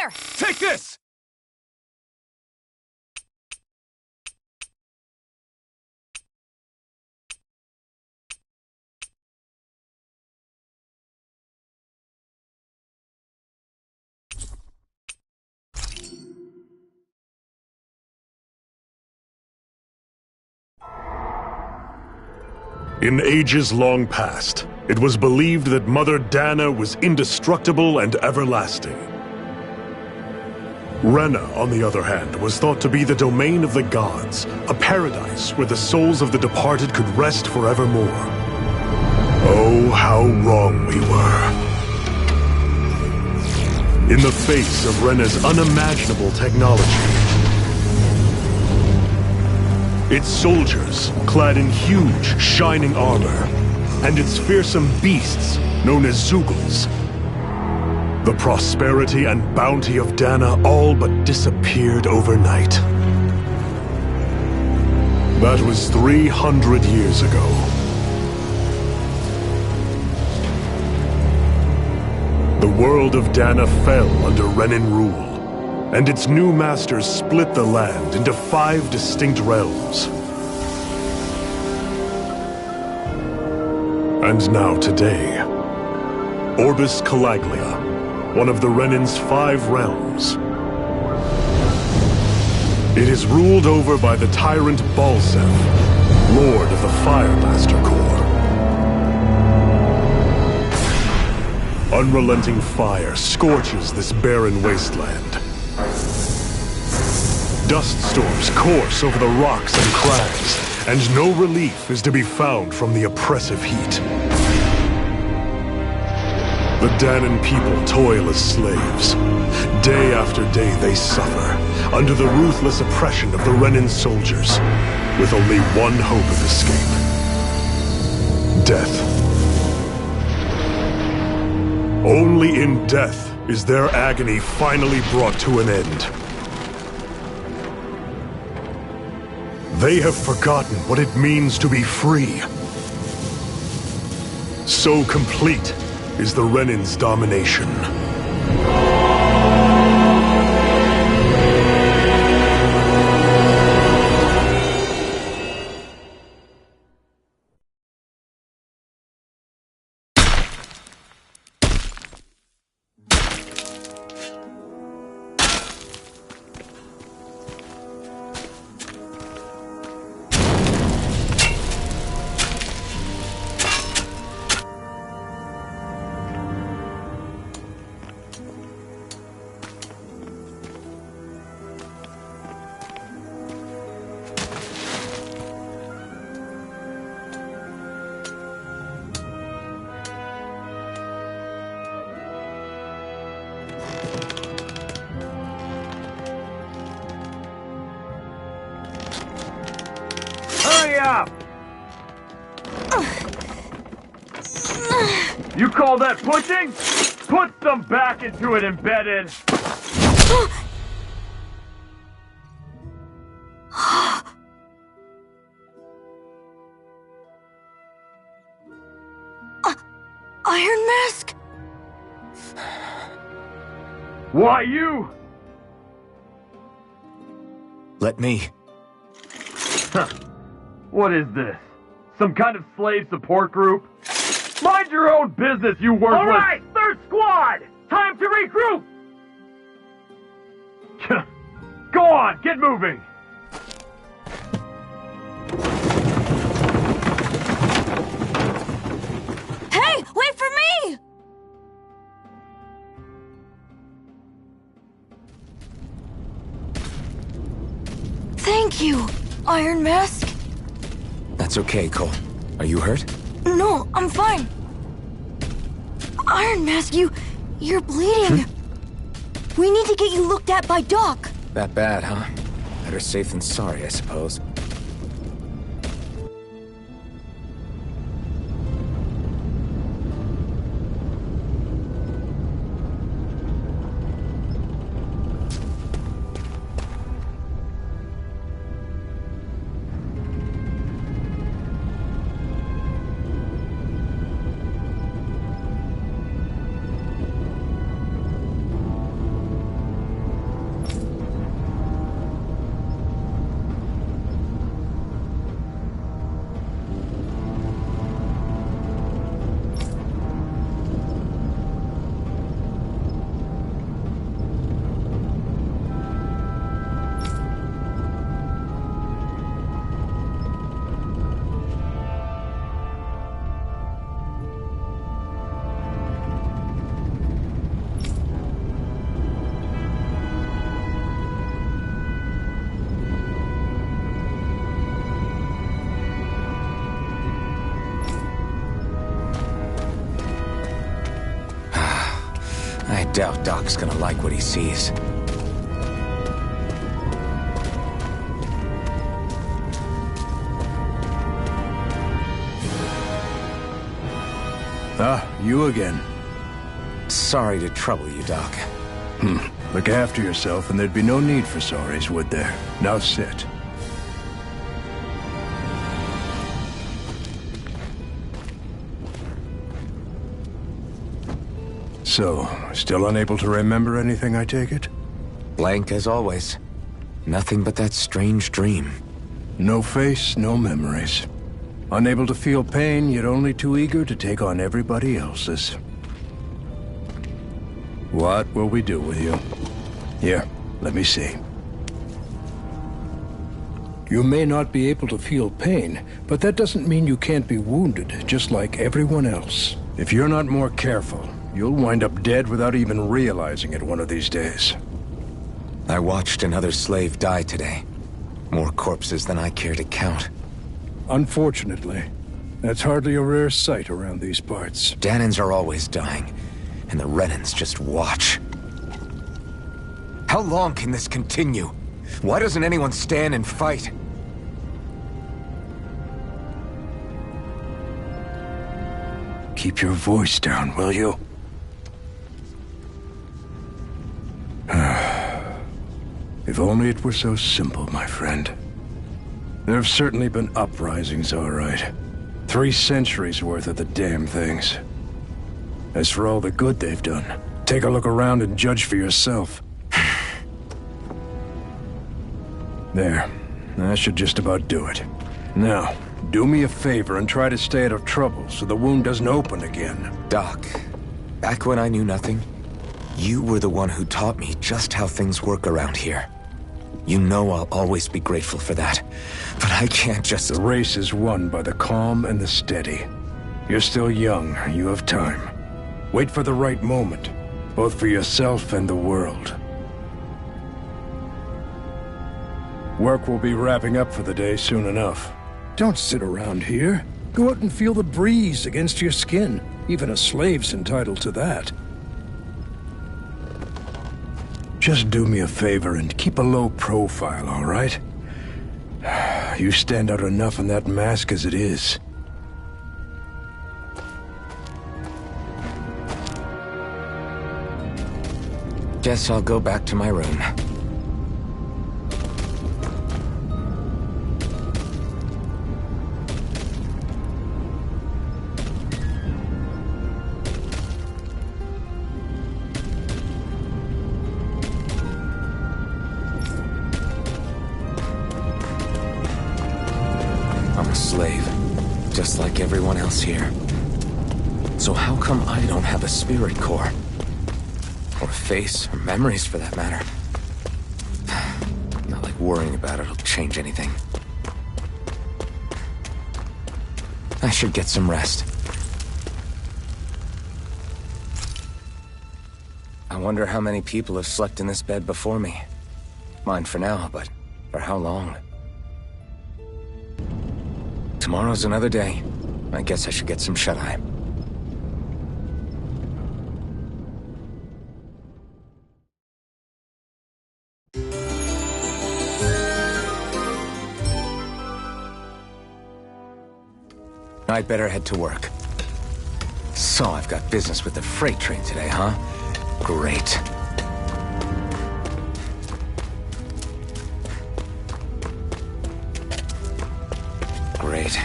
Here! Take this! In ages long past, it was believed that Mother Dana was indestructible and everlasting. Rena, on the other hand, was thought to be the domain of the gods, a paradise where the souls of the departed could rest forevermore. Oh, how wrong we were. In the face of Rena's unimaginable technology, its soldiers, clad in huge, shining armor, and its fearsome beasts, known as Zeugles. The prosperity and bounty of Dana all but disappeared overnight. That was 300 years ago. The world of Dana fell under Renan rule, and its new masters split the land into 5 distinct realms. And now today, Orbis Calaglia, one of the Renan's 5 realms. It is ruled over by the tyrant Balseph, Lord of the Firemaster Corps. Unrelenting fire scorches this barren wasteland. Dust storms course over the rocks and crags, and no relief is to be found from the oppressive heat. The Danan people toil as slaves. Day after day they suffer, under the ruthless oppression of the Renan soldiers, with only one hope of escape. Death. Only in death is their agony finally brought to an end. They have forgotten what it means to be free. So complete is the Renan's domination. Hurry up! You call that pushing? Put some back into it, embedded! Iron Mask? Why you? Let me. Huh. What is this? Some kind of slave support group? Mind your own business, you worthless— All right, third squad! Time to regroup! Go on, get moving! Hey, wait for me! Thank you, Iron Mask. That's okay, Cole. Are you hurt? No, I'm fine. Iron Mask, you're bleeding. We need to get you looked at by Doc. That bad, huh? Better safe than sorry, I suppose. doubt Doc's gonna like what he sees. Ah, you again. Sorry to trouble you, Doc. Look after yourself and there'd be no need for sorries, would there? Now sit. So, still unable to remember anything, I take it? Blank as always. Nothing but that strange dream. No face, no memories. Unable to feel pain, yet only too eager to take on everybody else's. What will we do with you? Here, let me see. You may not be able to feel pain, but that doesn't mean you can't be wounded, just like everyone else. If you're not more careful, you'll wind up dead without even realizing it one of these days. I watched another slave die today. More corpses than I care to count. Unfortunately, that's hardly a rare sight around these parts. Dahnans are always dying, and the Renans just watch. How long can this continue? Why doesn't anyone stand and fight? Keep your voice down, will you? If only it were so simple, my friend. There have certainly been uprisings, all right. 3 centuries worth of the damn things. As for all the good they've done, take a look around and judge for yourself. There. That should just about do it. Now, do me a favor and try to stay out of trouble so the wound doesn't open again. Doc, back when I knew nothing, you were the one who taught me just how things work around here. You know I'll always be grateful for that, but I can't just... The race is won by the calm and the steady. You're still young, you have time. Wait for the right moment, both for yourself and the world. Work will be wrapping up for the day soon enough. Don't sit around here. Go out and feel the breeze against your skin. Even a slave's entitled to that. Just do me a favor and keep a low profile, all right? You stand out enough in that mask as it is. Guess I'll go back to my room. Slave, just like everyone else here. So how come I don't have a spirit core? Or a face, or memories for that matter? Not like worrying about it'll change anything. I should get some rest. I wonder how many people have slept in this bed before me. Mine for now, but for how long? Tomorrow's another day. I guess I should get some shut-eye. I'd better head to work. So I've got business with the freight train today, huh? Great. Great.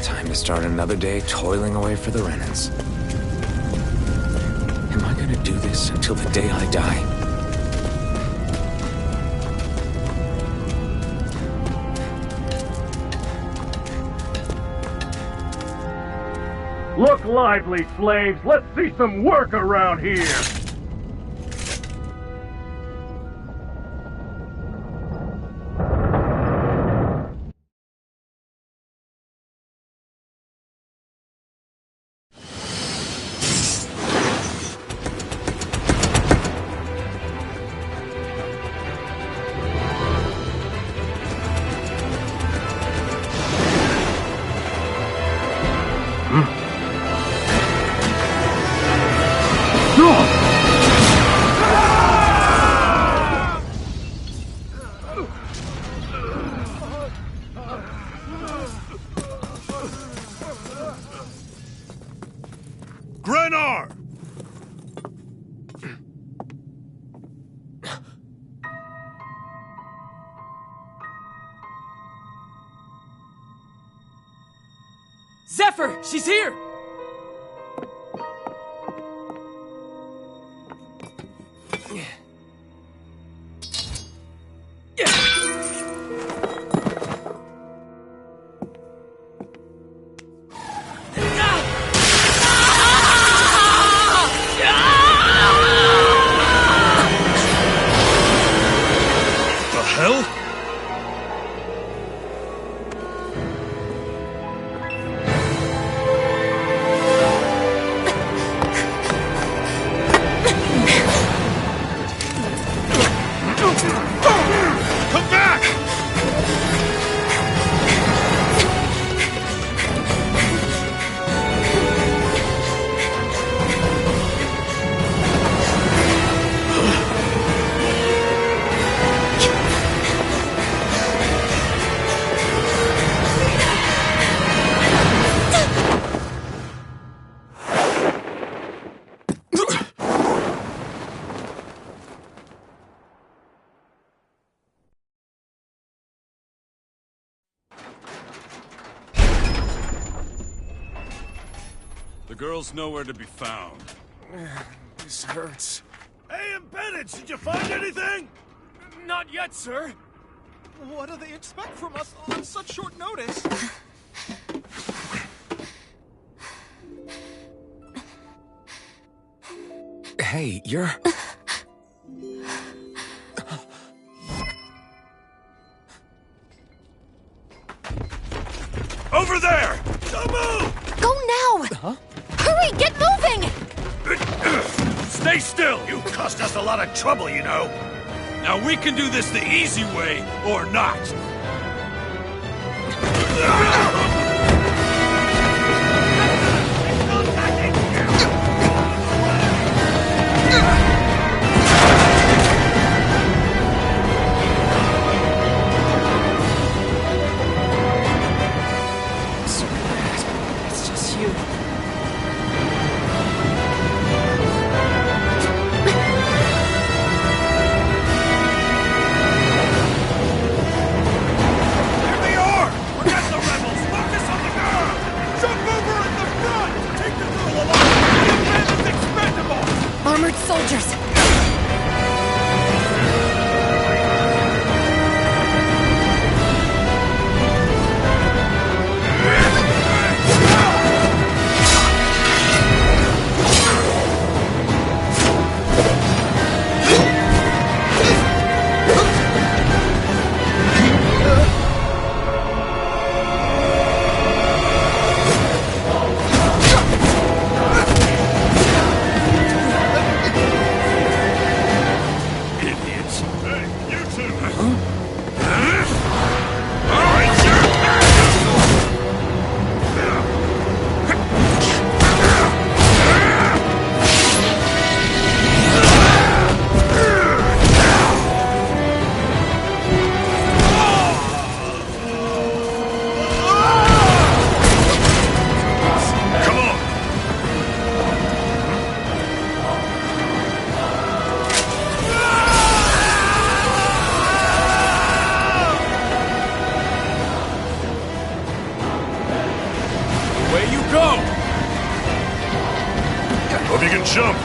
Time to start another day toiling away for the Renans. Am I gonna do this until the day I die? Look lively, slaves. Let's see some work around here. Zephyr! She's here! The hell? Come back! The girl's nowhere to be found. This hurts. Hey, Embedded, did you find anything? Not yet, sir. What do they expect from us on such short notice? Hey, you're... Over there! Don't move! Go now! Huh? Hurry, get moving! Stay still! You cost us a lot of trouble, you know. Now we can do this the easy way, or not. It's just you. Here they are! Forget the rebels! Focus on the girl! Jump over in the front! Take the girl along! The bandit's expendable! Armored soldiers! Idiots! Hey, you two! All right, come on! Away you go! Hope you can jump.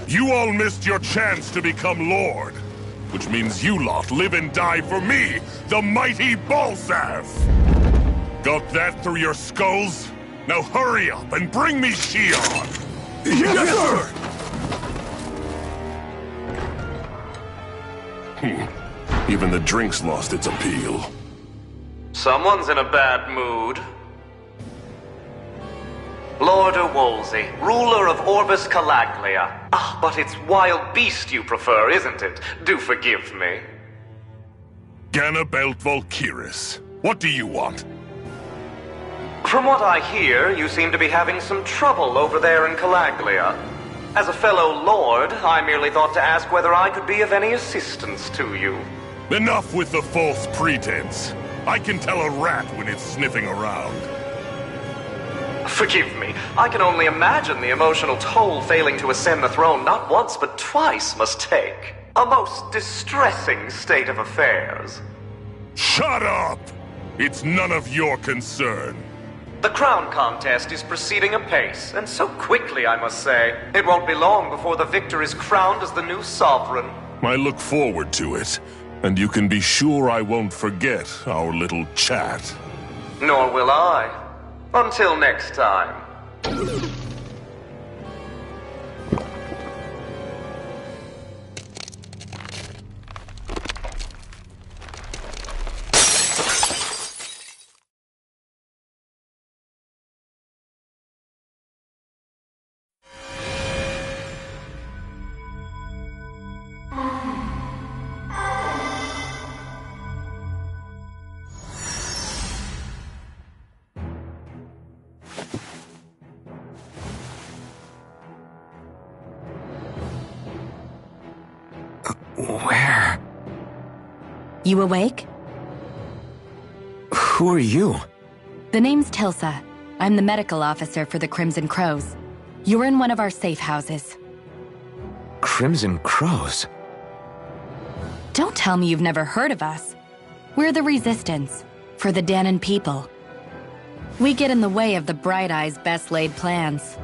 You all missed your chance to become Lord. Which means you lot live and die for me, the mighty Balzath! Got that through your skulls? Now hurry up and bring me Shion! Yes, sir! Even the drink's lost its appeal. Someone's in a bad mood. Lord Wolsey, ruler of Orbis Calaglia. Ah, but it's wild beast you prefer, isn't it? Do forgive me. Ganabelt Volkiris, what do you want? From what I hear, you seem to be having some trouble over there in Calaglia. As a fellow lord, I merely thought to ask whether I could be of any assistance to you. Enough with the false pretense. I can tell a rat when it's sniffing around. Forgive me, I can only imagine the emotional toll failing to ascend the throne not once but twice must take. A most distressing state of affairs. Shut up! It's none of your concern. The crown contest is proceeding apace, and so quickly, I must say. It won't be long before the victor is crowned as the new sovereign. I look forward to it, and you can be sure I won't forget our little chat. Nor will I. Until next time. Where? You awake? Who are you? The name's Tilsa. I'm the medical officer for the Crimson Crows. You're in one of our safe houses. Crimson Crows? Don't tell me you've never heard of us. We're the Resistance, for the Dahnan people. We get in the way of the Bright Eye's best-laid plans.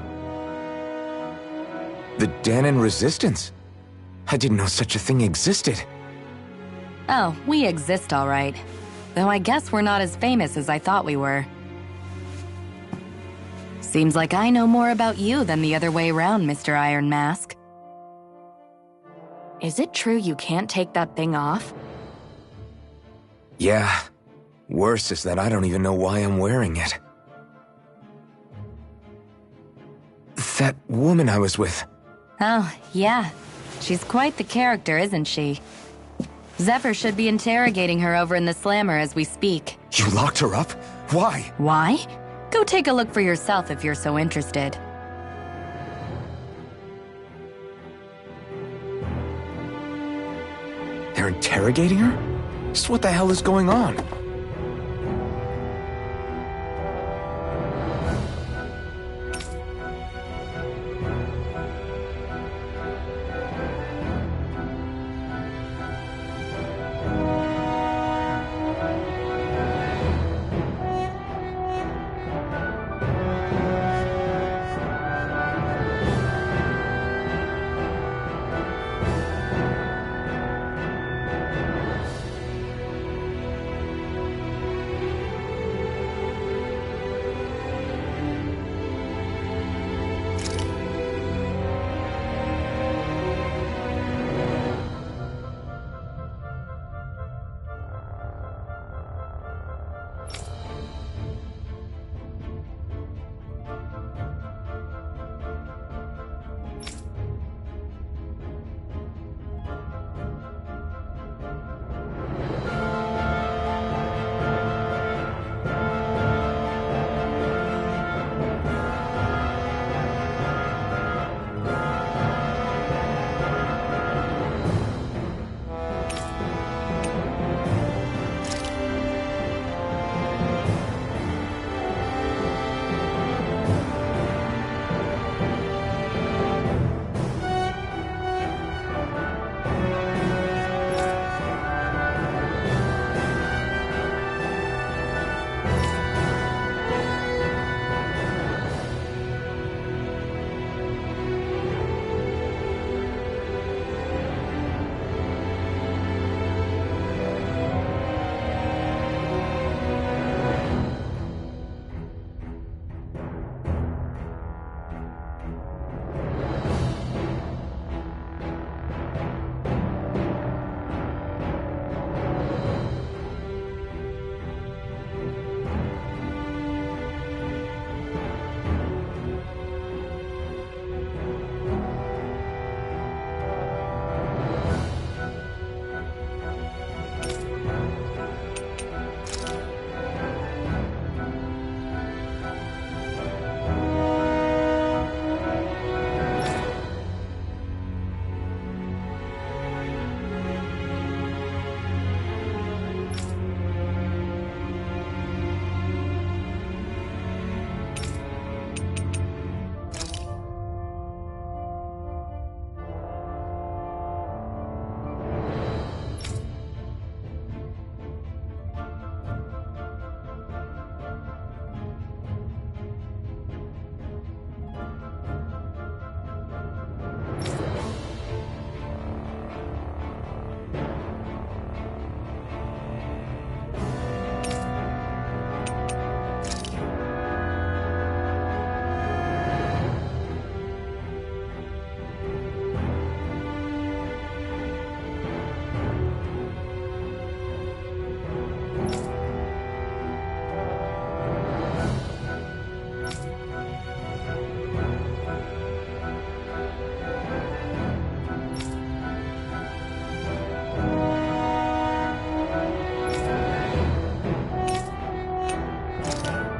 The Dahnan Resistance? I didn't know such a thing existed. Oh, we exist all right. Though I guess we're not as famous as I thought we were. Seems like I know more about you than the other way around, Mr. Iron Mask. Is it true you can't take that thing off? Yeah. Worse is that I don't even know why I'm wearing it. That woman I was with. Oh, yeah. She's quite the character, isn't she? Zephyr should be interrogating her over in the Slammer as we speak. You locked her up? Why? Why? Go take a look for yourself if you're so interested. They're interrogating her? Just what the hell is going on?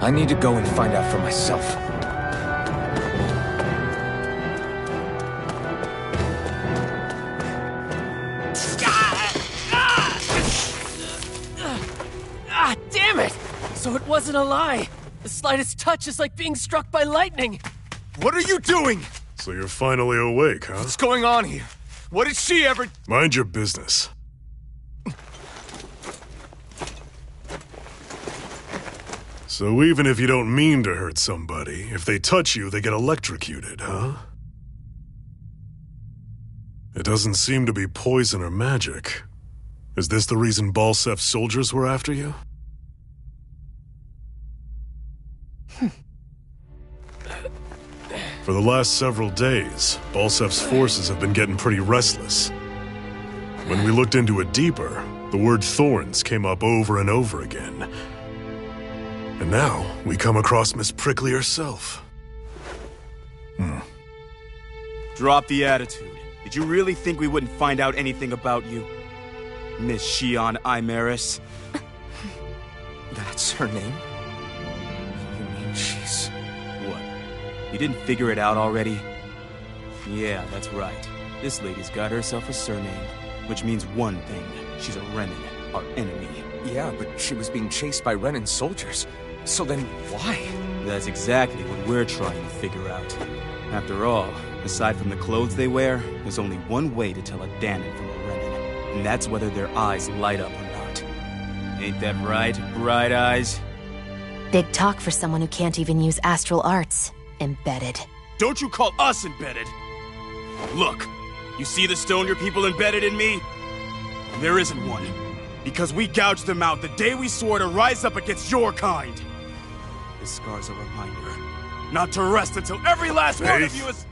I need to go and find out for myself. Ah, damn it! So it wasn't a lie. The slightest touch is like being struck by lightning. What are you doing? So you're finally awake, huh? What's going on here? What did she ever... Mind your business. So even if you don't mean to hurt somebody, if they touch you, they get electrocuted, huh? It doesn't seem to be poison or magic. Is this the reason Balsef's soldiers were after you? For the last several days, Balsef's forces have been getting pretty restless. When we looked into it deeper, the word thorns came up over and over again. And now, we come across Miss Prickly herself. Drop the attitude. Did you really think we wouldn't find out anything about you? Miss Shion Imaris? That's her name? You mean she's... What? You didn't figure it out already? Yeah, that's right. This lady's got herself a surname, which means one thing. She's a Renan, our enemy. Yeah, but she was being chased by Renan's soldiers. So then, why? That's exactly what we're trying to figure out. After all, aside from the clothes they wear, there's only one way to tell a Danon from a Renan, and that's whether their eyes light up or not. Ain't that right, Bright Eyes? Big talk for someone who can't even use astral arts. Embedded. Don't you call us embedded! Look, you see the stone your people embedded in me? There isn't one. Because we gouged them out the day we swore to rise up against your kind. This scar's a reminder. Not to rest until every last one of you is...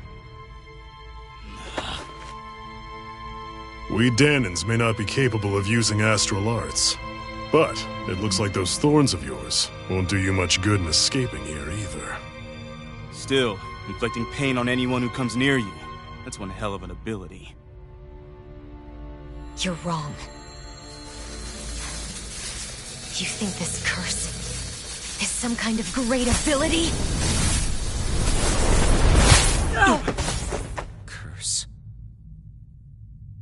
We Danons may not be capable of using astral arts, but it looks like those thorns of yours won't do you much good in escaping here either. Still, inflicting pain on anyone who comes near you, that's one hell of an ability. You're wrong. You think this curse is some kind of great ability? Curse.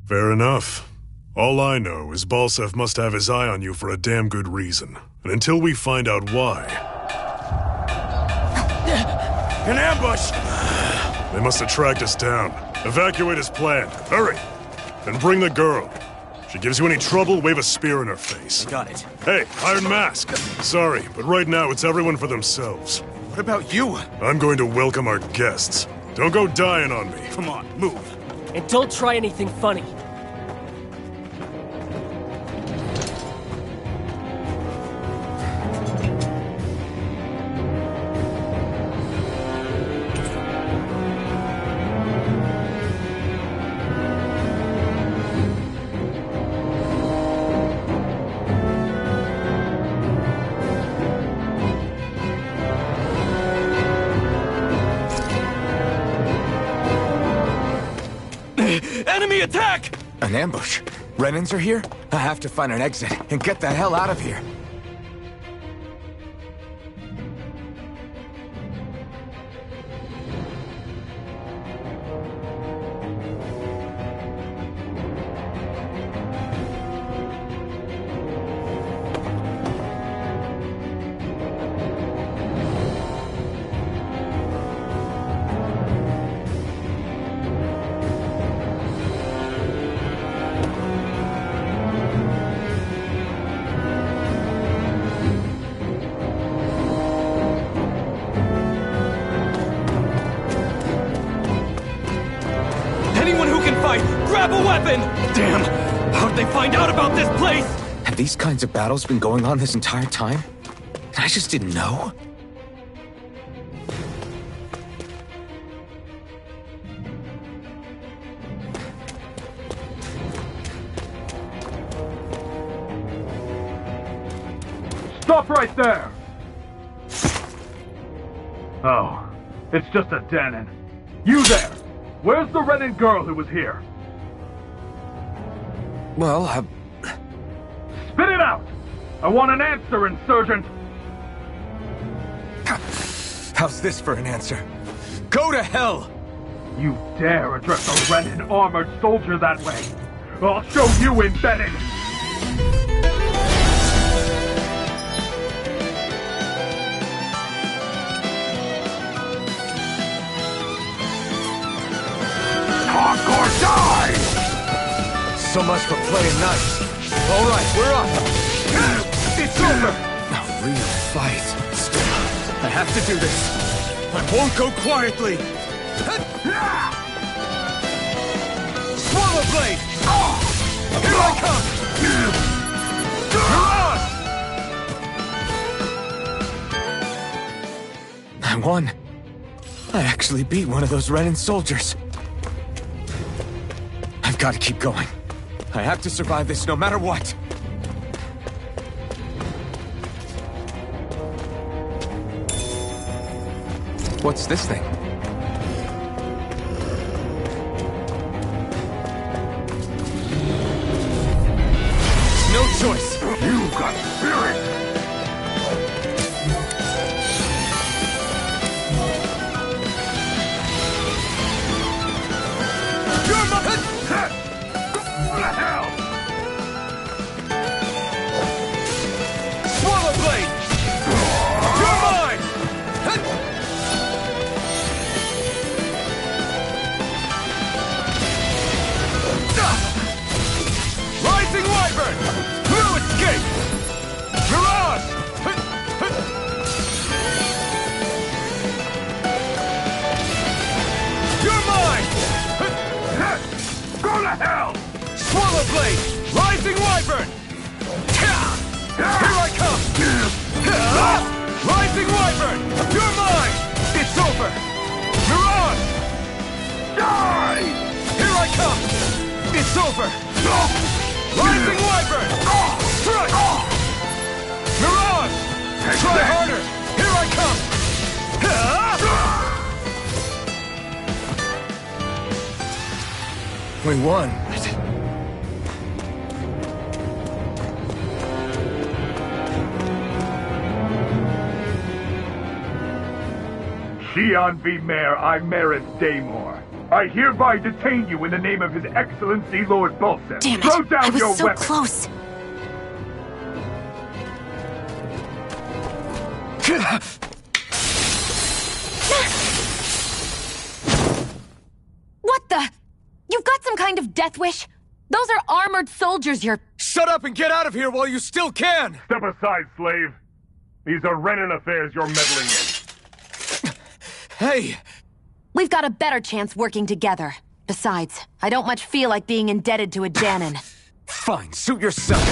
Fair enough. All I know is Balsef must have his eye on you for a damn good reason. And until we find out why... An ambush! They must have tracked us down. Evacuate as planned. Hurry! And bring the girl. If she gives you any trouble, wave a spear in her face. Got it. Hey, Iron Mask! Sorry, but right now it's everyone for themselves. What about you? I'm going to welcome our guests. Don't go dying on me. Come on, move. And don't try anything funny. Enemy attack! An ambush? Renans are here? I have to find an exit and get the hell out of here. Grab a weapon! Damn! How'd they find out about this place? Have these kinds of battles been going on this entire time? I just didn't know? Stop right there! Oh, it's just a Danon. You there! Where's the Renan girl who was here? Well, Spit it out! I want an answer, Insurgent! How's this for an answer? Go to hell! You dare address a Renan armored soldier that way? I'll show you embedded! Talk or die! So much for playing nice. All right, we're up. It's over. A real fight. Still, I have to do this. I won't go quietly. Swallow blade. Here I come. You're on. I won. I actually beat one of those Renan soldiers. I've got to keep going. I have to survive this no matter what. What's this thing? No choice. You've got spirit! You're my... What the hell? Swallow blade! You're mine! Rising Wyvern! No escape! Mirage! You're mine! Go to hell! Swallow blade! Rising Wyvern! Here I come! Rising Wyvern! You're mine! It's over! Mirage! Die! Here I come! It's over! Rising Wyvern! Strike! Mirage! Try harder! Here I come! We won. Xi'an V. Mayor Imaris Daymore. I hereby detain you in the name of His Excellency Lord Bolseth. Damn it! Throw down I was your so weapon. close. What the? You've got some kind of death wish? Those are armored soldiers you're... Shut up and get out of here while you still can! Step aside, slave. These are Renan affairs you're meddling in. Hey! We've got a better chance working together. Besides, I don't much feel like being indebted to a Danon. Fine, suit yourself.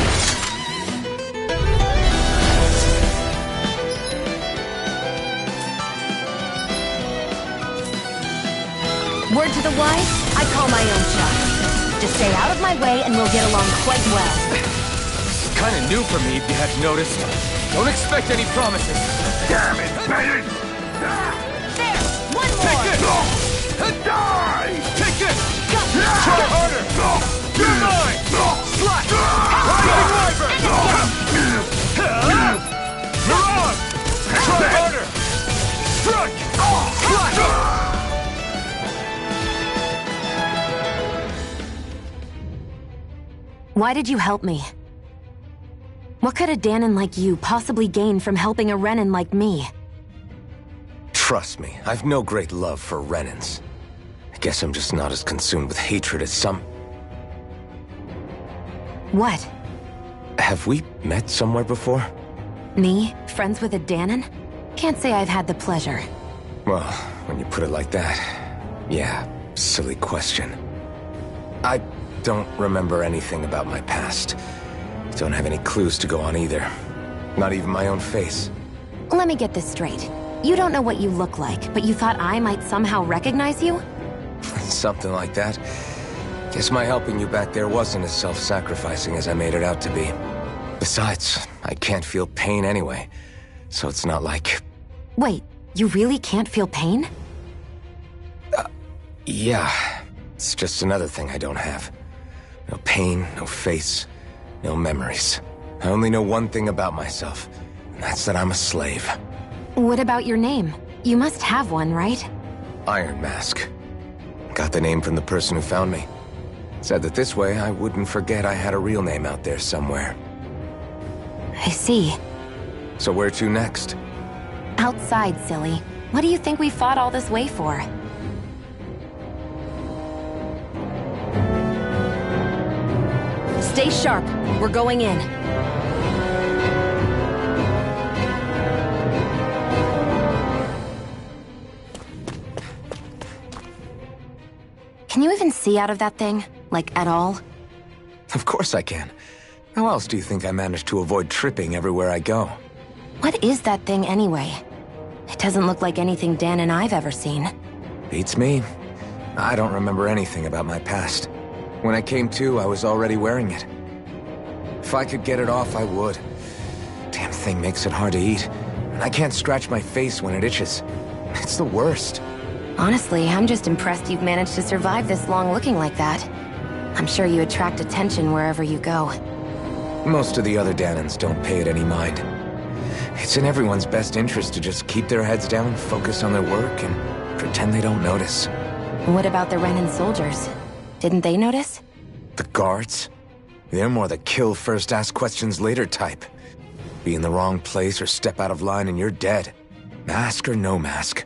Word to the wise, I call my own shot. Just stay out of my way and we'll get along quite well. It's kinda new for me, if you hadn't noticed. Don't expect any promises. Damn it, Bennett! There! One more! Take this! Die! Take this! Try harder! You're mine! Slash! Rising Wyvern! Mirage! Try harder! Strike! Slash! Why did you help me? What could a Danon like you possibly gain from helping a Renan like me? Trust me, I've no great love for Renans. I guess I'm just not as consumed with hatred as some... What? Have we met somewhere before? Me? Friends with a Danon? Can't say I've had the pleasure. Well, when you put it like that, yeah, silly question. I don't remember anything about my past. Don't have any clues to go on either. Not even my own face. Let me get this straight. You don't know what you look like, but you thought I might somehow recognize you? Something like that. Guess my helping you back there wasn't as self-sacrificing as I made it out to be. Besides, I can't feel pain anyway, so it's not like... Wait, you really can't feel pain? Yeah. It's just another thing I don't have. No pain, no face, no memories. I only know one thing about myself, and that's that I'm a slave. What about your name? You must have one, right? Iron Mask. Got the name from the person who found me. Said that this way I wouldn't forget I had a real name out there somewhere. I see. So where to next? Outside, silly. What do you think we fought all this way for? Stay sharp. We're going in. Can you even see out of that thing? Like, at all? Of course I can. How else do you think I managed to avoid tripping everywhere I go? What is that thing anyway? It doesn't look like anything Dan and I've ever seen. Beats me. I don't remember anything about my past. When I came to, I was already wearing it. If I could get it off, I would. Damn thing makes it hard to eat. And I can't scratch my face when it itches. It's the worst. Honestly, I'm just impressed you've managed to survive this long looking like that. I'm sure you attract attention wherever you go. Most of the other Danans don't pay it any mind. It's in everyone's best interest to just keep their heads down, focus on their work, and pretend they don't notice. What about the Renan soldiers? Didn't they notice? The guards? They're more the kill first, ask questions later type. Be in the wrong place or step out of line and you're dead. Mask or no mask.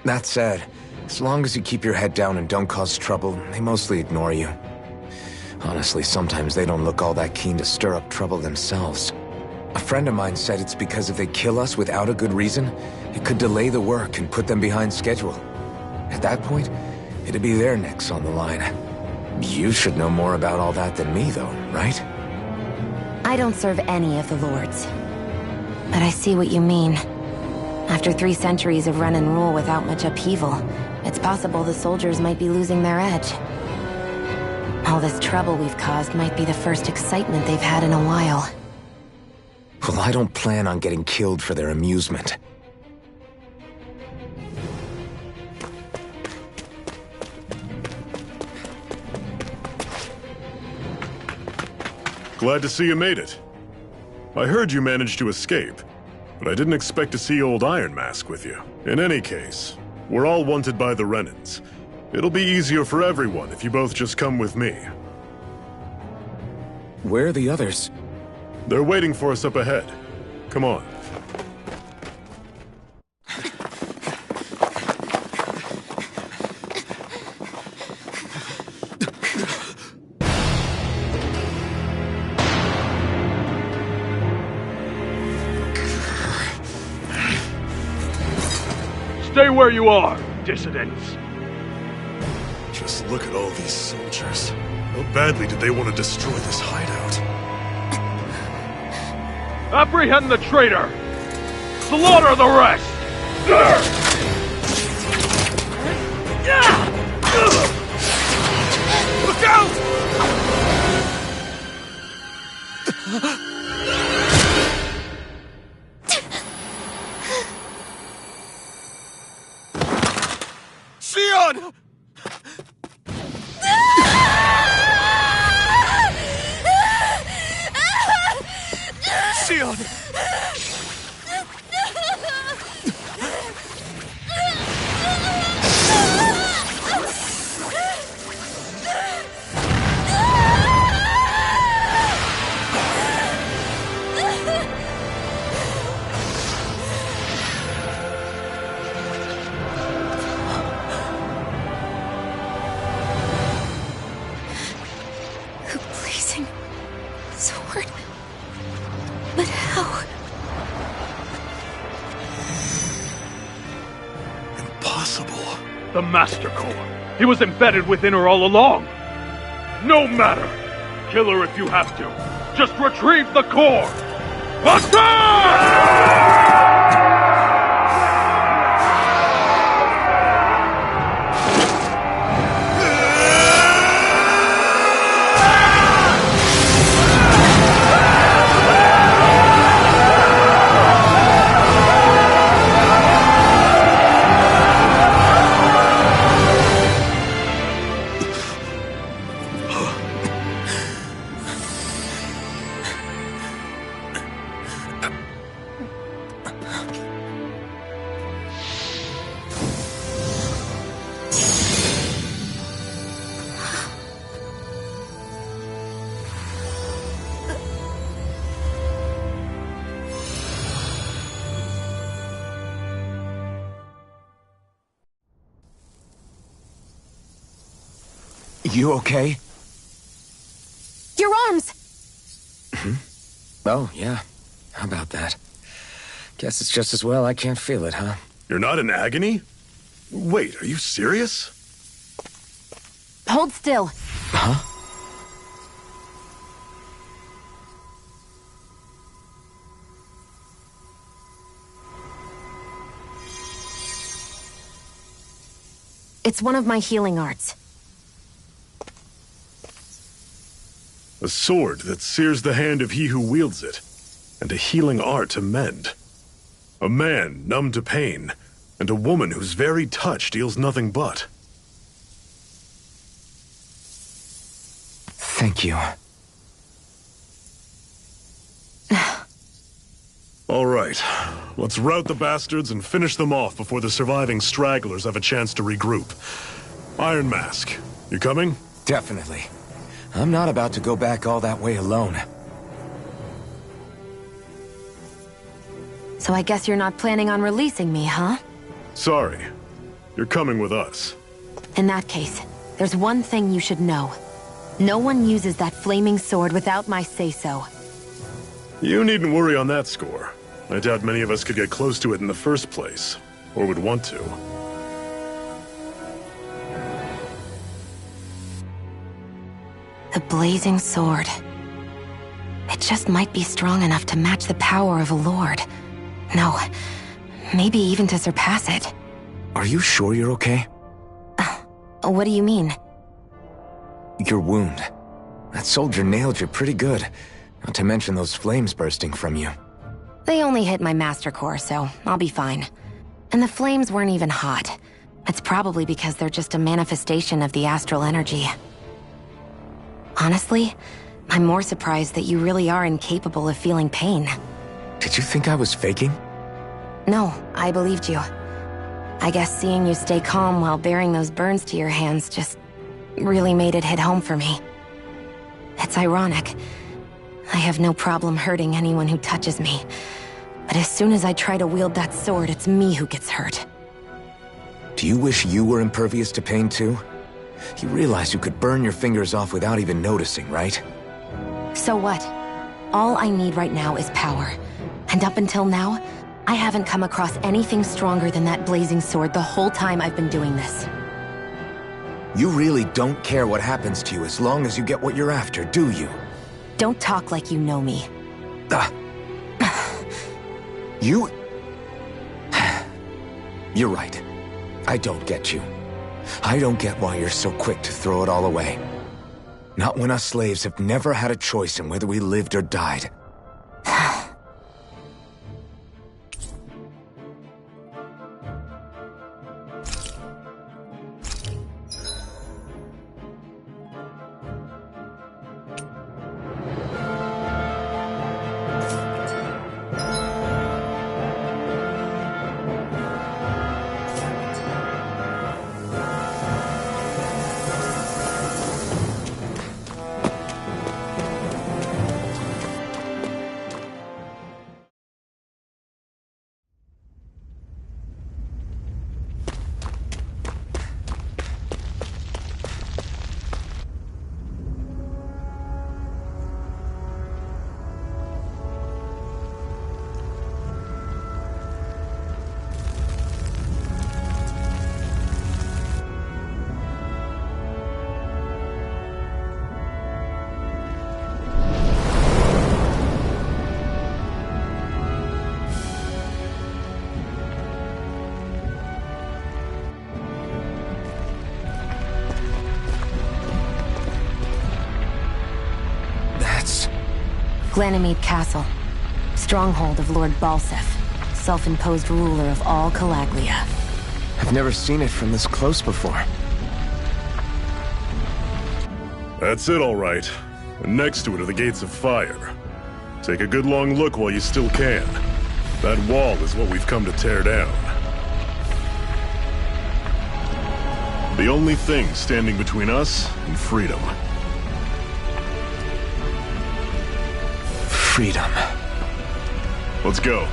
That said, as long as you keep your head down and don't cause trouble, they mostly ignore you. Honestly, sometimes they don't look all that keen to stir up trouble themselves. A friend of mine said it's because if they kill us without a good reason, it could delay the work and put them behind schedule. At that point, it'd be their necks on the line. You should know more about all that than me, though, right? I don't serve any of the lords. But I see what you mean. After 3 centuries of run and rule without much upheaval, it's possible the soldiers might be losing their edge. All this trouble we've caused might be the first excitement they've had in a while. Well, I don't plan on getting killed for their amusement. Glad to see you made it. I heard you managed to escape, but I didn't expect to see old Iron Mask with you. In any case, we're all wanted by the Renans. It'll be easier for everyone if you both just come with me. Where are the others? They're waiting for us up ahead. Come on. Stay where you are, dissidents. Just look at all these soldiers. How badly did they want to destroy this hideout? Apprehend the traitor! Slaughter the rest! Look out! Sion! Sion! Blazing sword. But how? Impossible. The Master Core. He was embedded within her all along. No matter. Kill her if you have to. Just retrieve the core. Attack! You okay? Your arms! Oh, yeah. How about that? Guess it's just as well I can't feel it, huh? You're not in agony? Wait, are you serious? Hold still. Huh? It's one of my healing arts. A sword that sears the hand of he who wields it, and a healing art to mend. A man numb to pain, and a woman whose very touch deals nothing but. Thank you. All right, let's rout the bastards and finish them off before the surviving stragglers have a chance to regroup. Iron Mask, you coming? Definitely. I'm not about to go back all that way alone. So I guess you're not planning on releasing me, huh? Sorry. You're coming with us. In that case, there's one thing you should know. No one uses that flaming sword without my say-so. You needn't worry on that score. I doubt many of us could get close to it in the first place, or would want to. The blazing sword. It just might be strong enough to match the power of a lord. No, maybe even to surpass it. Are you sure you're okay? What do you mean? Your wound. That soldier nailed you pretty good. Not to mention those flames bursting from you. They only hit my master core, so I'll be fine. And the flames weren't even hot. It's probably because they're just a manifestation of the astral energy. Honestly, I'm more surprised that you really are incapable of feeling pain. Did you think I was faking? No, I believed you. I guess seeing you stay calm while bearing those burns to your hands just really made it hit home for me. It's ironic. I have no problem hurting anyone who touches me. But as soon as I try to wield that sword, it's me who gets hurt. Do you wish you were impervious to pain too? You realize you could burn your fingers off without even noticing, right? So what? All I need right now is power. And up until now, I haven't come across anything stronger than that blazing sword the whole time I've been doing this. You really don't care what happens to you as long as you get what you're after, do you? Don't talk like you know me. You... You're right. I don't get you. I don't get why you're so quick to throw it all away. Not when us slaves have never had a choice in whether we lived or died. Glanimede Castle, stronghold of Lord Balseph, self-imposed ruler of all Calaglia. I've never seen it from this close before. That's it, all right. And next to it are the Gates of Fire. Take a good long look while you still can. That wall is what we've come to tear down. The only thing standing between us and freedom. Freedom. Let's go.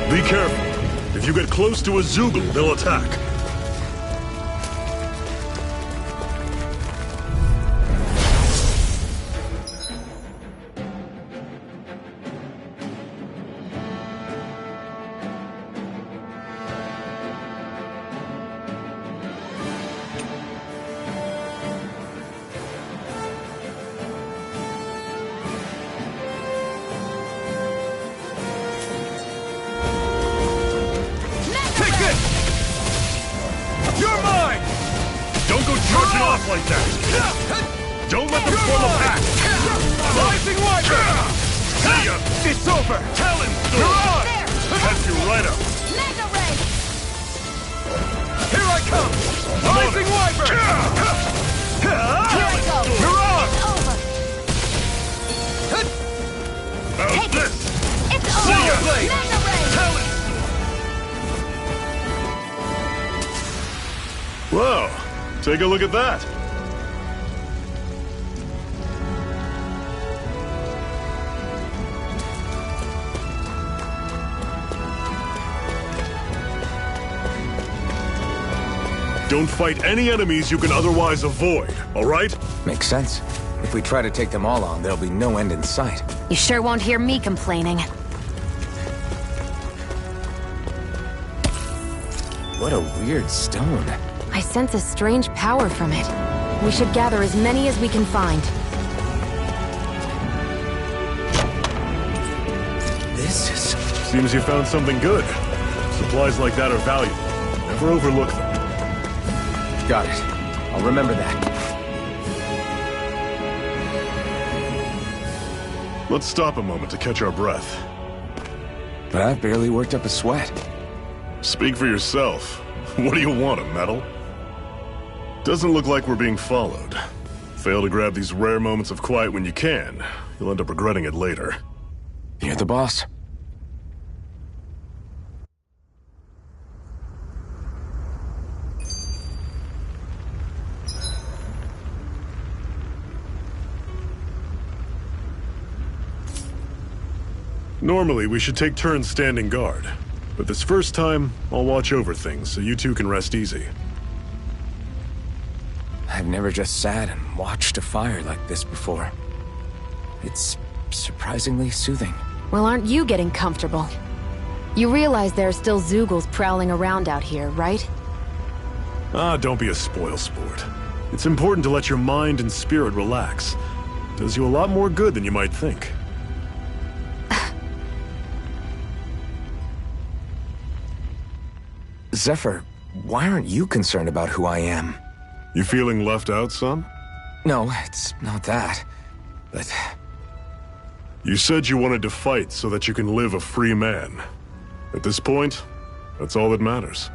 Be careful. If you get close to a Zoogle, they'll attack. Like that. Don't let them form a pack. Rising Wiper! See ya. It's over! Talon You're on! Catch you right up. Mega Ray! Here I come! Rising Wiper! Here I go! You're on! It's over! How's Take this? It's See ya. over! Mega Ray! Talon. Wow. Take a look at that. Don't fight any enemies you can otherwise avoid, all right? Makes sense. If we try to take them all on, there'll be no end in sight. You sure won't hear me complaining. What a weird stone. I sense a strange power from it. We should gather as many as we can find. This is... Seems you found something good. Supplies like that are valuable. Never overlook them. Got it. I'll remember that. Let's stop a moment to catch our breath. But I've barely worked up a sweat. Speak for yourself. What do you want, a medal? Doesn't look like we're being followed. Fail to grab these rare moments of quiet when you can. You'll end up regretting it later. You're the boss. Normally, we should take turns standing guard. But this first time, I'll watch over things so you two can rest easy. I've never just sat and watched a fire like this before. It's surprisingly soothing. Well, aren't you getting comfortable? You realize there are still Zoogles prowling around out here, right? Ah, don't be a spoil sport. It's important to let your mind and spirit relax. Does you a lot more good than you might think. Zephyr, why aren't you concerned about who I am? You feeling left out, son? No, it's not that. But... You said you wanted to fight so that you can live a free man. At this point, that's all that matters.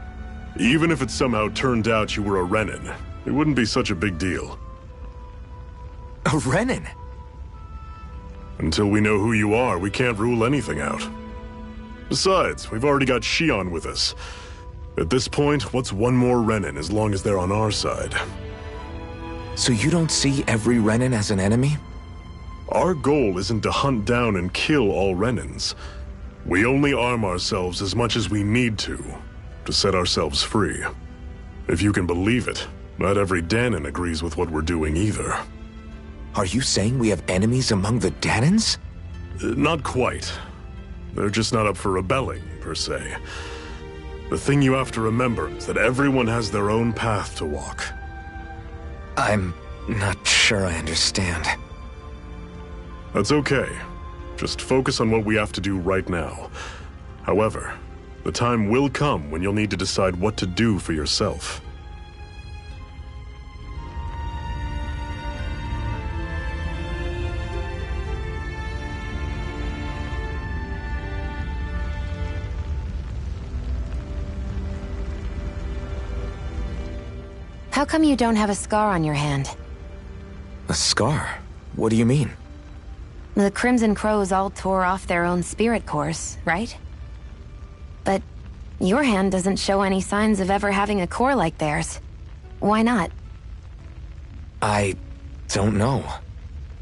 Even if it somehow turned out you were a Renin, it wouldn't be such a big deal. A Renin? Until we know who you are, we can't rule anything out. Besides, we've already got Shion with us. At this point, what's one more Renin as long as they're on our side? So you don't see every Renin as an enemy? Our goal isn't to hunt down and kill all Renins. We only arm ourselves as much as we need to set ourselves free. If you can believe it, not every Dahnan agrees with what we're doing either. Are you saying we have enemies among the Dahnans? Not quite. They're just not up for rebelling, per se. The thing you have to remember is that everyone has their own path to walk. I'm not sure I understand. That's okay. Just focus on what we have to do right now. However, the time will come when you'll need to decide what to do for yourself. How come you don't have a scar on your hand? A scar? What do you mean? The Crimson Crows all tore off their own spirit cores, right? But your hand doesn't show any signs of ever having a core like theirs. Why not? I don't know.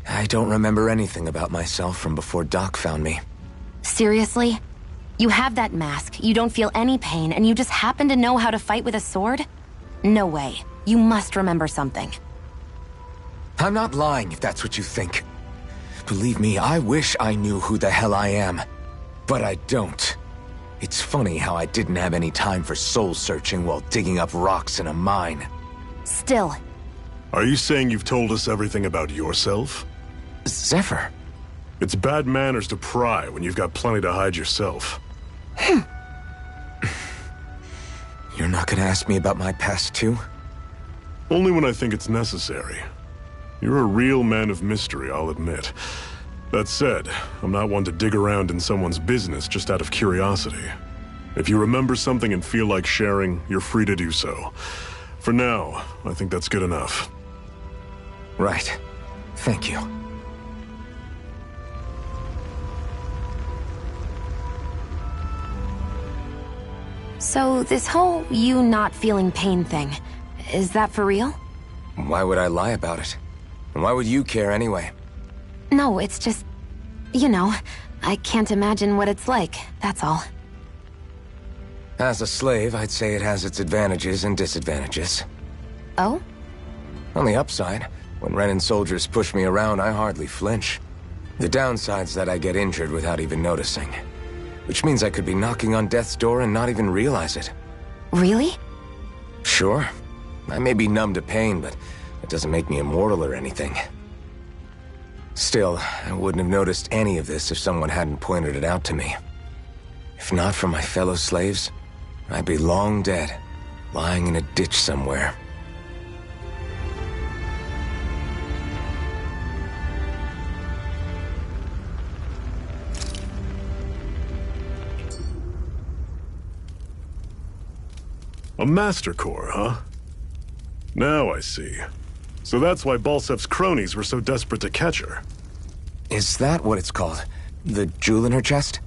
I don't remember anything about myself from before Doc found me. Seriously? You have that mask, you don't feel any pain, and you just happen to know how to fight with a sword? No way. You must remember something. I'm not lying if that's what you think. Believe me, I wish I knew who the hell I am. But I don't. It's funny how I didn't have any time for soul-searching while digging up rocks in a mine. Still. Are you saying you've told us everything about yourself? Zephyr. It's bad manners to pry when you've got plenty to hide yourself. You're not gonna ask me about my past too? Only when I think it's necessary. You're a real man of mystery, I'll admit. That said, I'm not one to dig around in someone's business just out of curiosity. If you remember something and feel like sharing, you're free to do so. For now, I think that's good enough. Right. Thank you. So, this whole you not feeling pain thing, is that for real? Why would I lie about it? And why would you care anyway? No, it's just... You know, I can't imagine what it's like, that's all. As a slave, I'd say it has its advantages and disadvantages. Oh? On the upside, when Renan soldiers push me around, I hardly flinch. The downside's that I get injured without even noticing. Which means I could be knocking on death's door and not even realize it. Really? Sure. I may be numb to pain, but it doesn't make me immortal or anything. Still, I wouldn't have noticed any of this if someone hadn't pointed it out to me. If not for my fellow slaves, I'd be long dead, lying in a ditch somewhere. A Master Core, huh? Now I see. So that's why Balsef's cronies were so desperate to catch her. Is that what it's called? The jewel in her chest?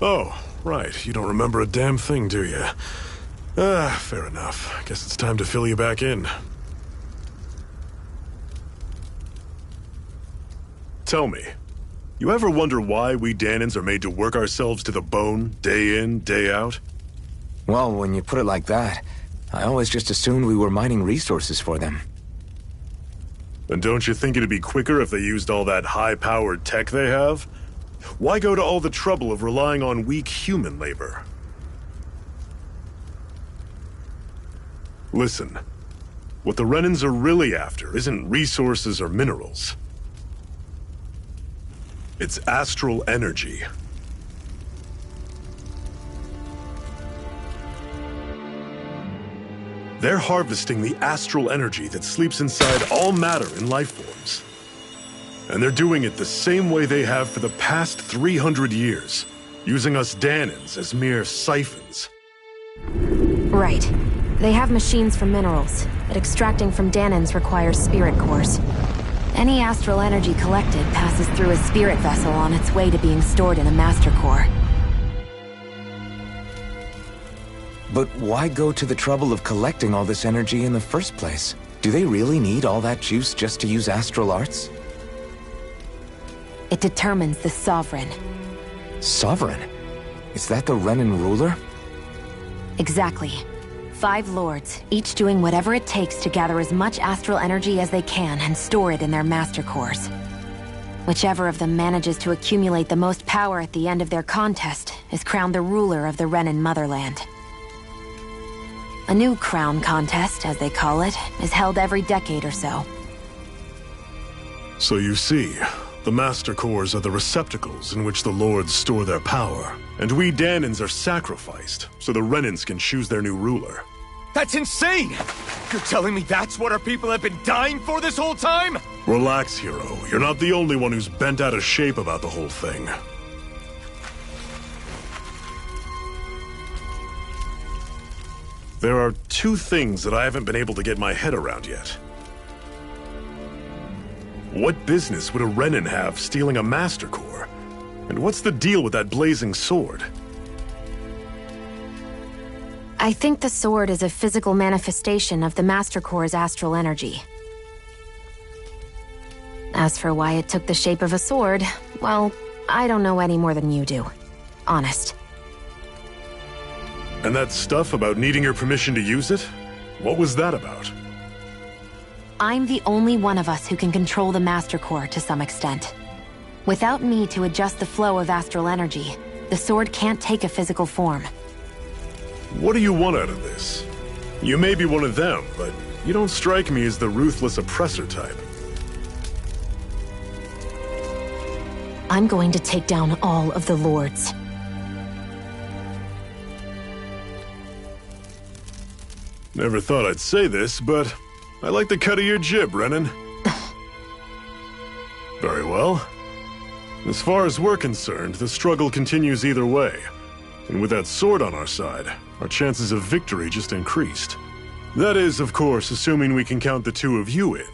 Oh, right. You don't remember a damn thing, do you? Fair enough. Guess it's time to fill you back in. Tell me, you ever wonder why we Dahnans are made to work ourselves to the bone, day in, day out? Well, when you put it like that, I always just assumed we were mining resources for them. And don't you think it'd be quicker if they used all that high-powered tech they have? Why go to all the trouble of relying on weak human labor? Listen, what the Renans are really after isn't resources or minerals. It's astral energy. They're harvesting the astral energy that sleeps inside all matter in life forms. And they're doing it the same way they have for the past 300 years, using us Dahnans as mere siphons. Right. They have machines for minerals, but extracting from Dahnans requires spirit cores. Any astral energy collected passes through a spirit vessel on its way to being stored in a Master Core. But why go to the trouble of collecting all this energy in the first place? Do they really need all that juice just to use astral arts? It determines the Sovereign. Sovereign? Is that the Renan ruler? Exactly. 5 lords, each doing whatever it takes to gather as much astral energy as they can and store it in their Master Cores. Whichever of them manages to accumulate the most power at the end of their contest is crowned the ruler of the Renan motherland. A new crown contest, as they call it, is held every decade or so. So you see, the Master Cores are the receptacles in which the Lords store their power. And we Dahnans are sacrificed, so the Renans can choose their new ruler. That's insane! You're telling me that's what our people have been dying for this whole time? Relax, hero. You're not the only one who's bent out of shape about the whole thing. There are 2 things that I haven't been able to get my head around yet. What business would a Renan have stealing a Master Core? And what's the deal with that blazing sword? I think the sword is a physical manifestation of the Master Core's astral energy. As for why it took the shape of a sword, well, I don't know any more than you do. Honest. And that stuff about needing your permission to use it? What was that about? I'm the only one of us who can control the Master Core to some extent. Without me to adjust the flow of astral energy, the sword can't take a physical form. What do you want out of this? You may be one of them, but you don't strike me as the ruthless oppressor type. I'm going to take down all of the Lords. Never thought I'd say this, but I like the cut of your jib, Renan. Very well. As far as we're concerned, the struggle continues either way. And with that sword on our side, our chances of victory just increased. That is, of course, assuming we can count the two of you in.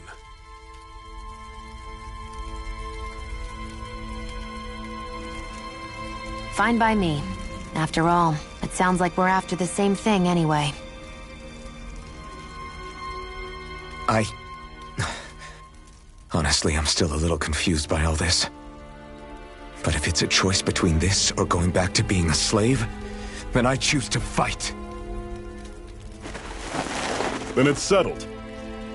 Fine by me. After all, it sounds like we're after the same thing anyway. Honestly, I'm still a little confused by all this. But if it's a choice between this or going back to being a slave, then I choose to fight. Then it's settled.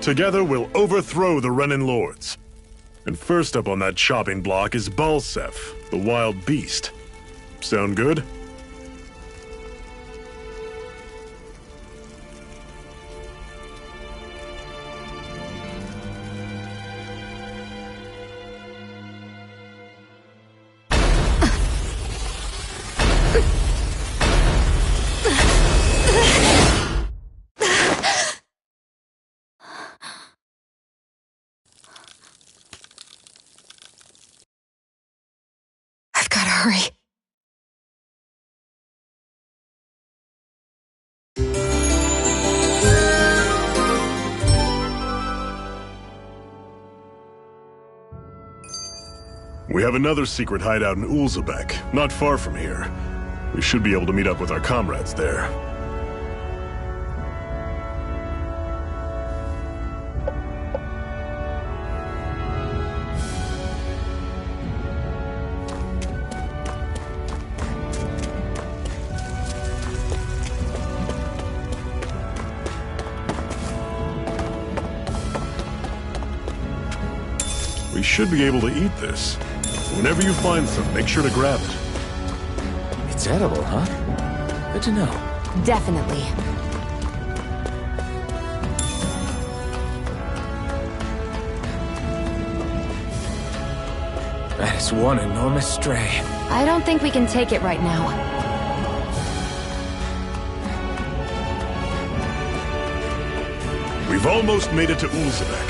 Together we'll overthrow the Renan Lords. And first up on that chopping block is Balseph, the wild beast. Sound good? I've gotta hurry. We have another secret hideout in Ulzebek, not far from here. We should be able to meet up with our comrades there. We should be able to eat this. Whenever you find some, make sure to grab it. It's edible, huh? Good to know. Definitely. That is one enormous stray. I don't think we can take it right now. We've almost made it to Ulzebek.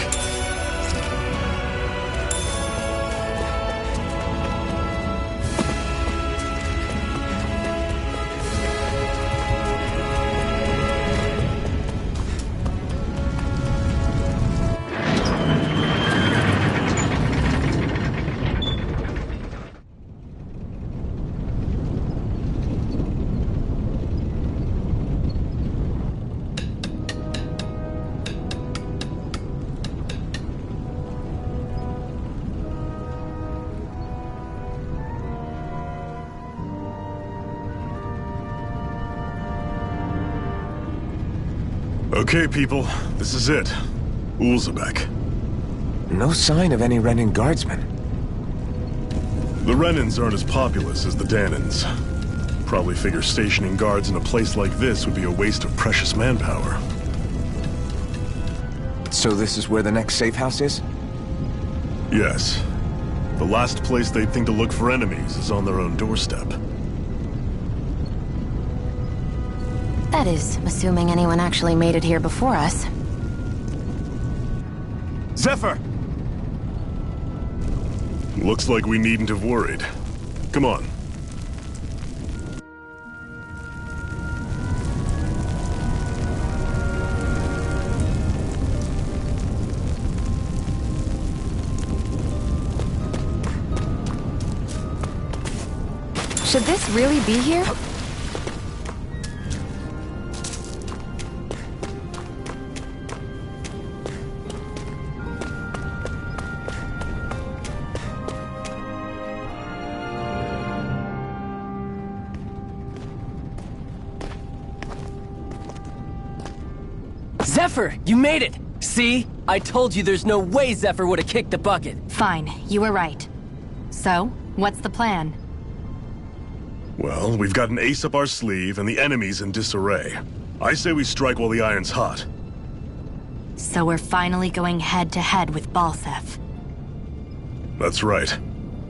Okay, people, this is it. Ulzebek. No sign of any Renan guardsmen. The Renans aren't as populous as the Danans. Probably figure stationing guards in a place like this would be a waste of precious manpower. So this is where the next safe house is? Yes. The last place they'd think to look for enemies is on their own doorstep. That is, assuming anyone actually made it here before us. Zephyr! Looks like we needn't have worried. Come on. Should this really be here? Zephyr, you made it! See? I told you there's no way Zephyr would have kicked the bucket. Fine, you were right. So, what's the plan? Well, we've got an ace up our sleeve and the enemy's in disarray. I say we strike while the iron's hot. So we're finally going head-to-head with Balseph. That's right.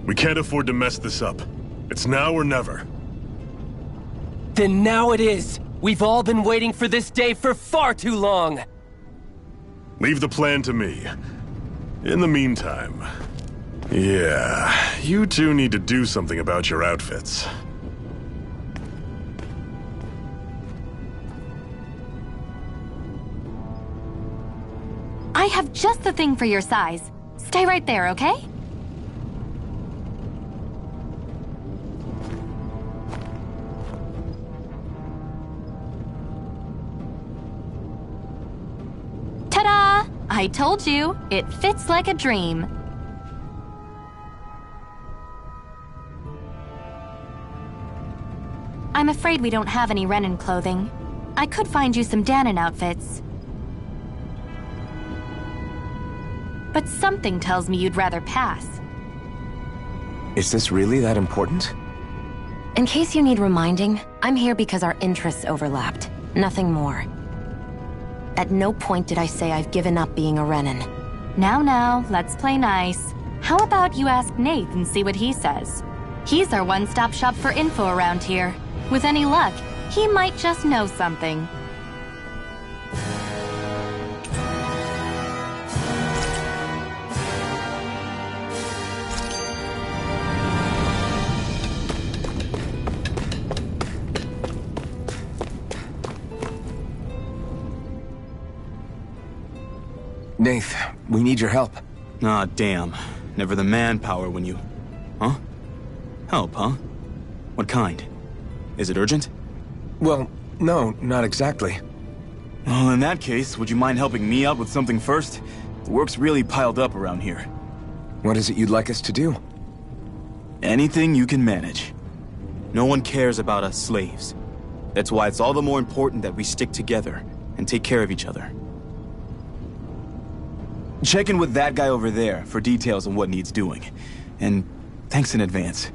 We can't afford to mess this up. It's now or never. Then now it is! We've all been waiting for this day for far too long! Leave the plan to me. In the meantime... yeah, you two need to do something about your outfits. I have just the thing for your size. Stay right there, okay? Ta-da! I told you, it fits like a dream. I'm afraid we don't have any Renan clothing. I could find you some Dahnan outfits. But something tells me you'd rather pass. Is this really that important? In case you need reminding, I'm here because our interests overlapped. Nothing more. At no point did I say I've given up being a Renan. Now, let's play nice. How about you ask Nate and see what he says? He's our one-stop shop for info around here. With any luck, he might just know something. Nath, we need your help. Ah, damn. Never the manpower when you... Huh? Help, huh? What kind? Is it urgent? Well, no, not exactly. Well, in that case, would you mind helping me out with something first? The work's really piled up around here. What is it you'd like us to do? Anything you can manage. No one cares about us slaves. That's why it's all the more important that we stick together and take care of each other. Check in with that guy over there for details on what needs doing. And thanks in advance.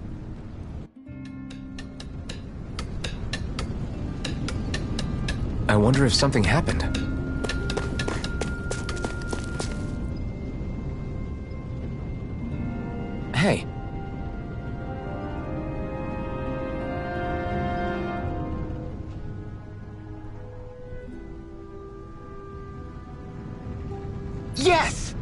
I wonder if something happened. Hey. Yes!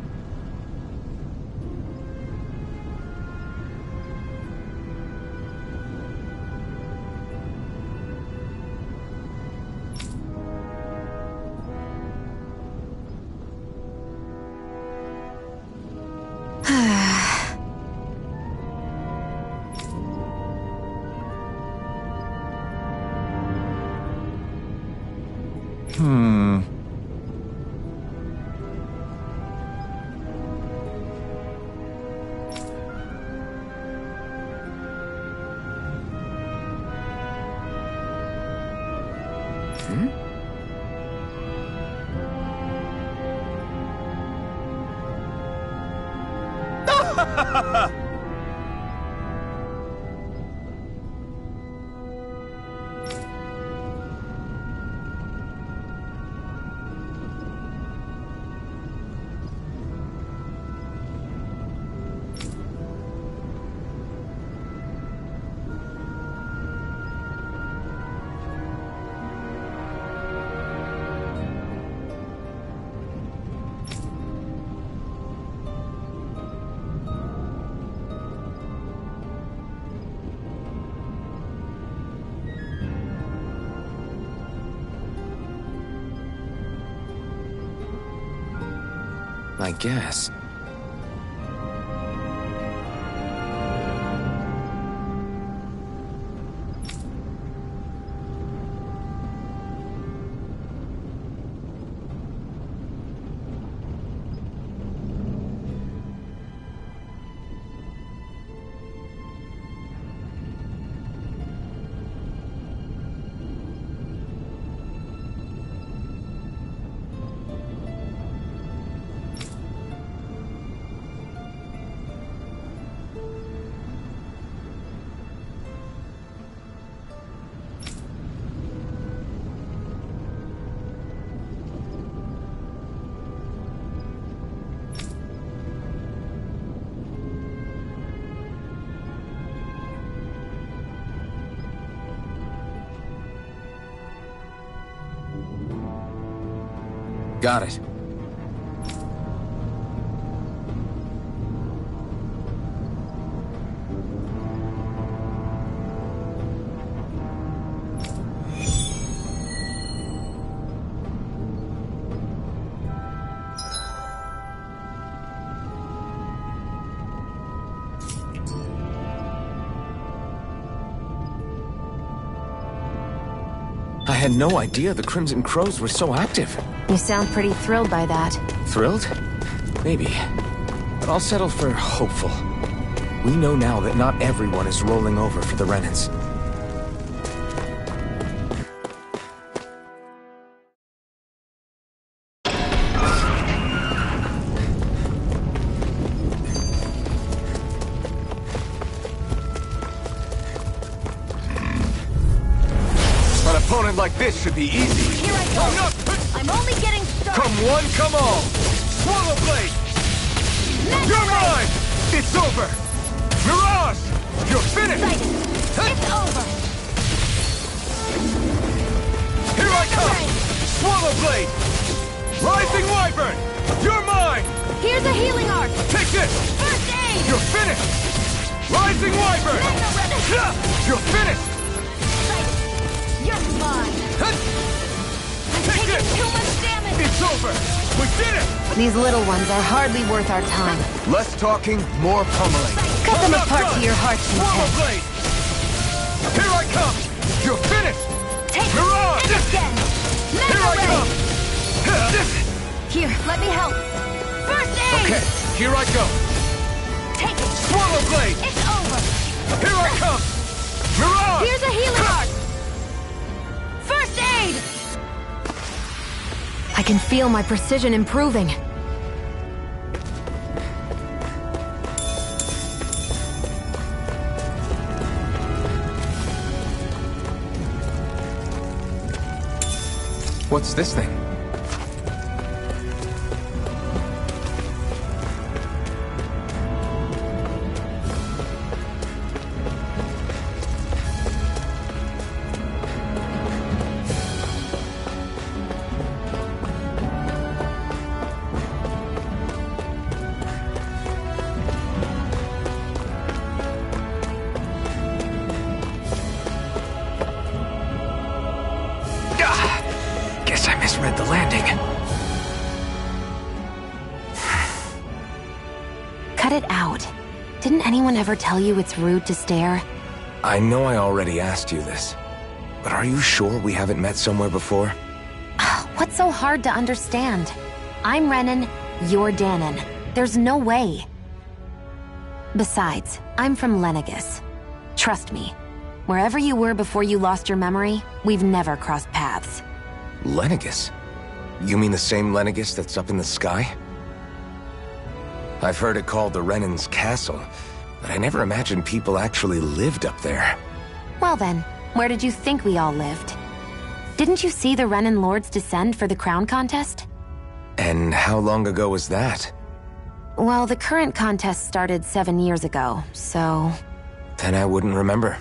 I guess. Got it. I had no idea the Crimson Crows were so active. You sound pretty thrilled by that. Thrilled? Maybe. But I'll settle for hopeful. We know now that not everyone is rolling over for the Renans. An opponent like this should be easy. Here I go. Oh, no. I'm only getting started. Come one, come all. Swallow Blade. You're mine. It's over. Mirage, you're finished. It's over. Here I come. Swallow Blade. Rising Wyvern. You're mine. Here's a healing arc. Take this. First aid. You're finished. Rising Wyvern. You're finished. You're mine. I'm taking too much damage. It's over. We did it. These little ones are hardly worth our time. Less talking, more pummeling. Cut them apart to your heart's Swallow content. Blade. Here I come. You're finished. Take Mirage. it again. Here I come. Here, let me help. First aid. Okay, here I go. Take it. Swallow Blade. It's over. Here I come. Mirage. Here's a healing arc. First aid. I can feel my precision improving. What's this thing? Guess I misread the landing. Cut it out. Didn't anyone ever tell you it's rude to stare? I know I already asked you this, but are you sure we haven't met somewhere before? What's so hard to understand? I'm Renan, you're Danon. There's no way. Besides, I'm from Lenegis. Trust me, wherever you were before you lost your memory, we've never crossed paths. Lenegis? You mean the same Lenegis that's up in the sky? I've heard it called the Renan's Castle, but I never imagined people actually lived up there. Well then, where did you think we all lived? Didn't you see the Renan Lords descend for the crown contest? And how long ago was that? Well, the current contest started 7 years ago, so... Then I wouldn't remember.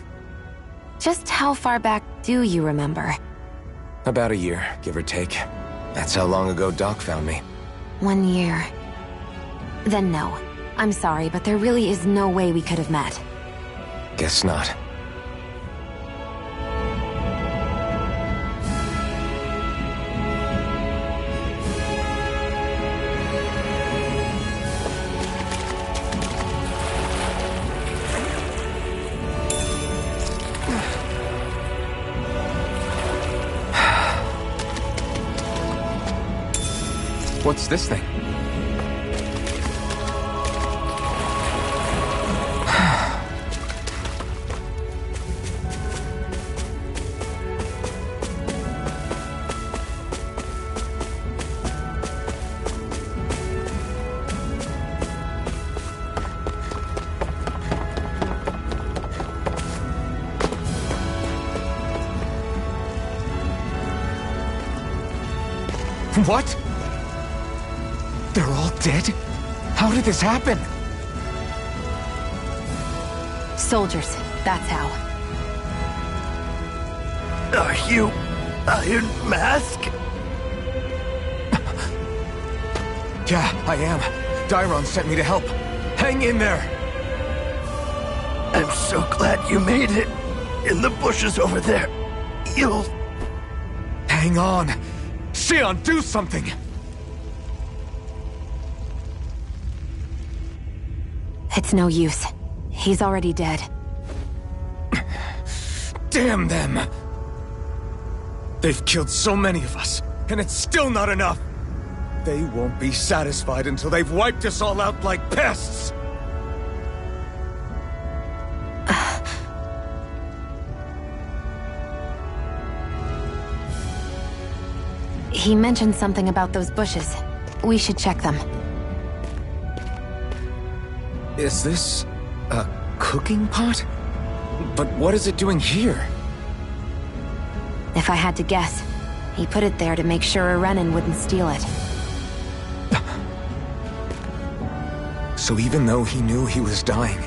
Just how far back do you remember? About a year, give or take. That's how long ago Doc found me. 1 year. Then no. I'm sorry, but there really is no way we could have met. Guess not. What's this thing? What? They're all dead? How did this happen? Soldiers, that's how. Are you Iron Mask? Yeah, I am. Dairon sent me to help. Hang in there! I'm so glad you made it. In the bushes over there. You'll... Hang on! Xion, do something! It's no use. He's already dead. Damn them! They've killed so many of us, and it's still not enough! They won't be satisfied until they've wiped us all out like pests! He mentioned something about those bushes. We should check them. Is this... a cooking pot? But what is it doing here? If I had to guess, he put it there to make sure a Renan wouldn't steal it. So even though he knew he was dying,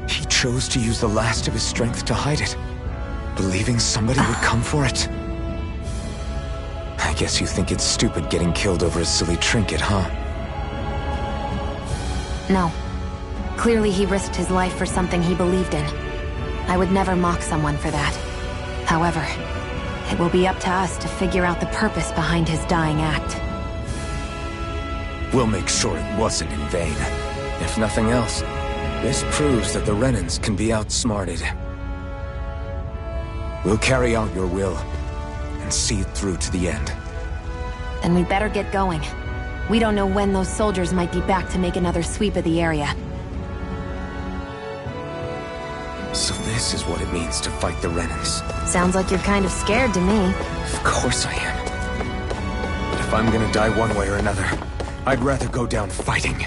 he chose to use the last of his strength to hide it, believing somebody would come for it. I guess you think it's stupid getting killed over a silly trinket, huh? No. Clearly he risked his life for something he believed in. I would never mock someone for that. However, it will be up to us to figure out the purpose behind his dying act. We'll make sure it wasn't in vain. If nothing else, this proves that the Renans can be outsmarted. We'll carry out your will, and see it through to the end. Then we better get going. We don't know when those soldiers might be back to make another sweep of the area. So this is what it means to fight the Renans. Sounds like you're kind of scared to me. Of course I am. But if I'm gonna die one way or another, I'd rather go down fighting.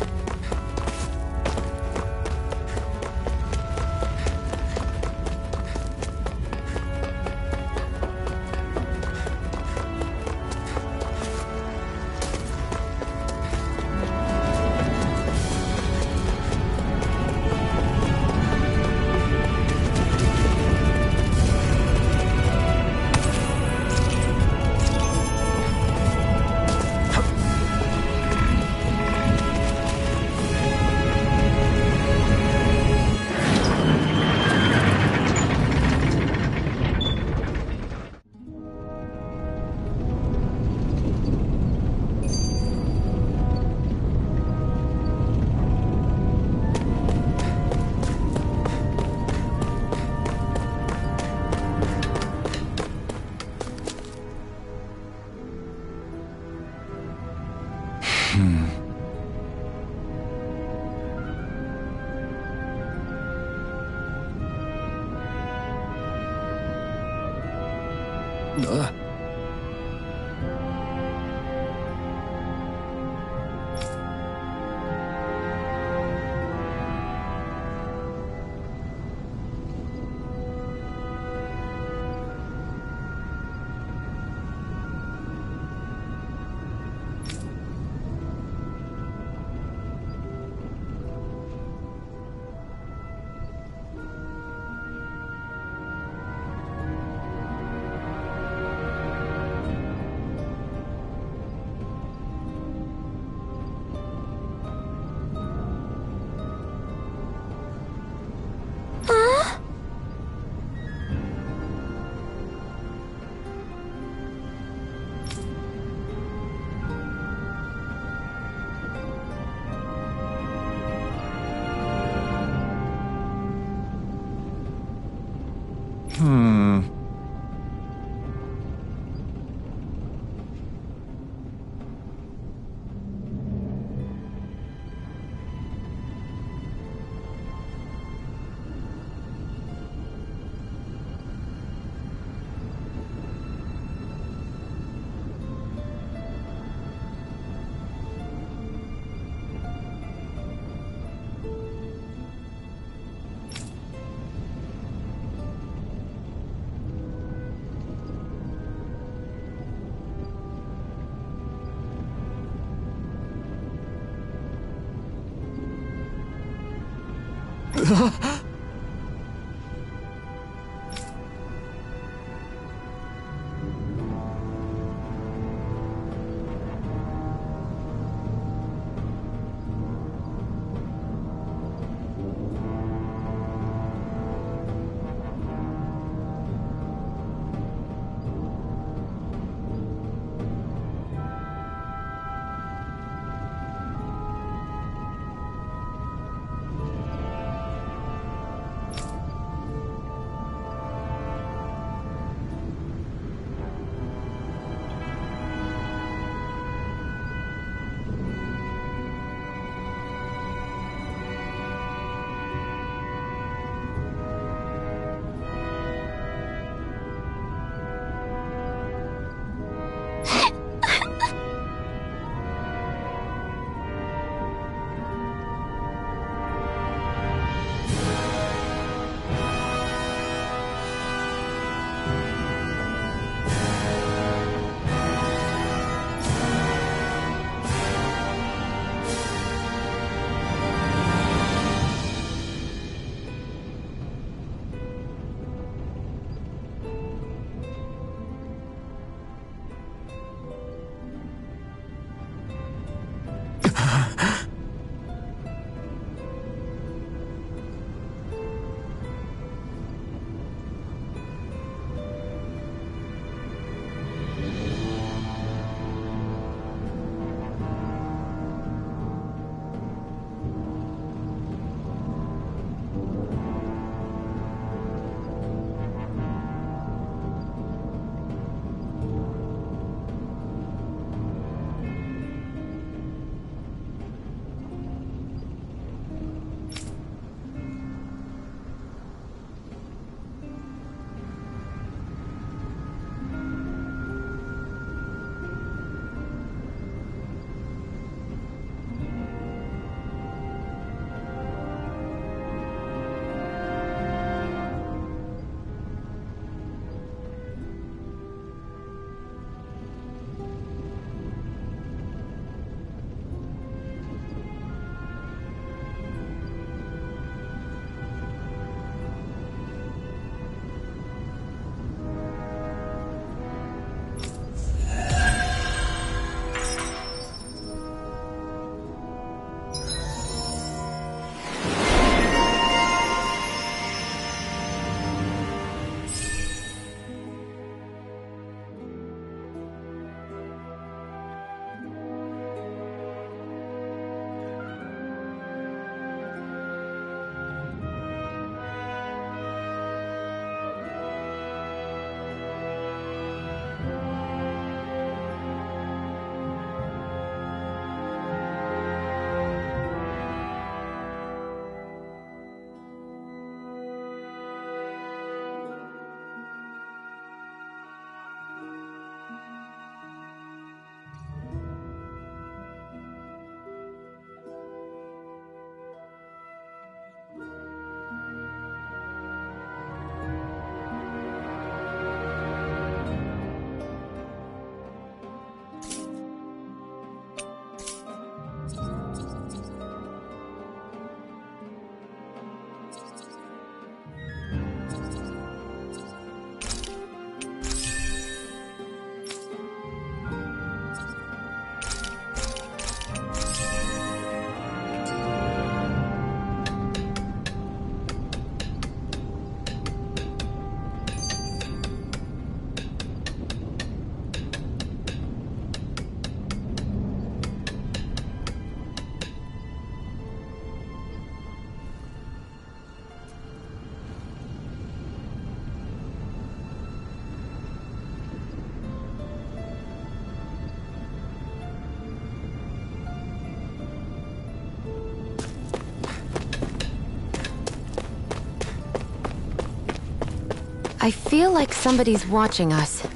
I feel like somebody's watching us.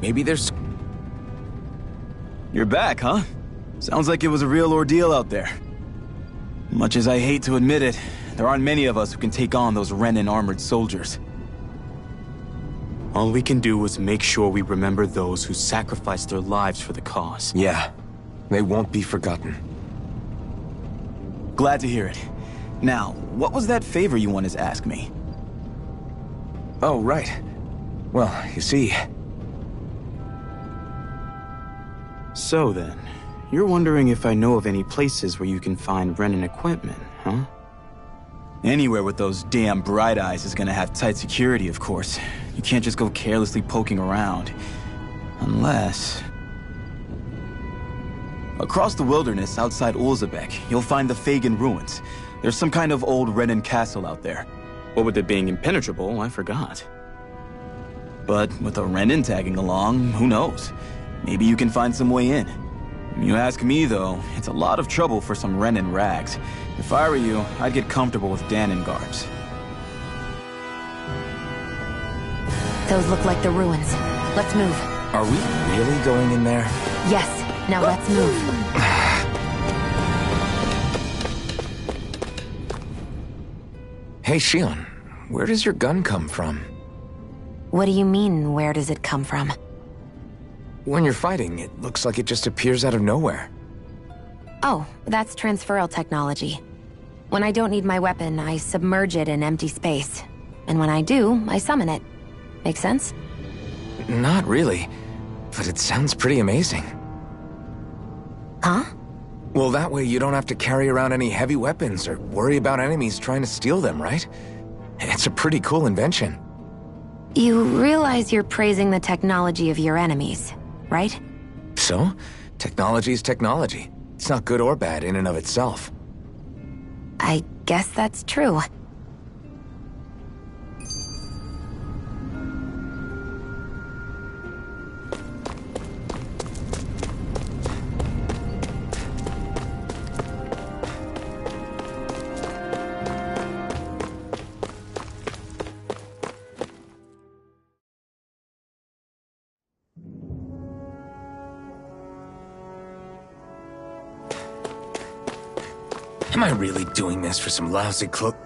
Maybe there's... You're back, huh? Sounds like it was a real ordeal out there. Much as I hate to admit it, there aren't many of us who can take on those Renan armored soldiers. All we can do is make sure we remember those who sacrificed their lives for the cause. Yeah, they won't be forgotten. Glad to hear it. Now, what was that favor you wanted to ask me? Oh, right. Well, you see... So then, you're wondering if I know of any places where you can find Renan equipment, huh? Anywhere with those damn bright eyes is gonna have tight security, of course. You can't just go carelessly poking around. Unless... Across the wilderness outside Ulzebek, you'll find the Fagin ruins. There's some kind of old Renan castle out there. What with it being impenetrable, I forgot. But with a Renan tagging along, who knows? Maybe you can find some way in. You ask me, though, it's a lot of trouble for some Renan rags. If I were you, I'd get comfortable with Danon guards. Those look like the ruins. Let's move. Are we really going in there? Yes. Now let's move. Hey, Shionne, where does your gun come from? What do you mean, where does it come from? When you're fighting, it looks like it just appears out of nowhere. Oh, that's transferal technology. When I don't need my weapon, I submerge it in empty space. And when I do, I summon it. Make sense? Not really, but it sounds pretty amazing. Huh? Well, that way you don't have to carry around any heavy weapons or worry about enemies trying to steal them, right? It's a pretty cool invention. You realize you're praising the technology of your enemies, right? So? Technology is technology. It's not good or bad in and of itself. I guess that's true. Am I really doing this for some lousy cloak?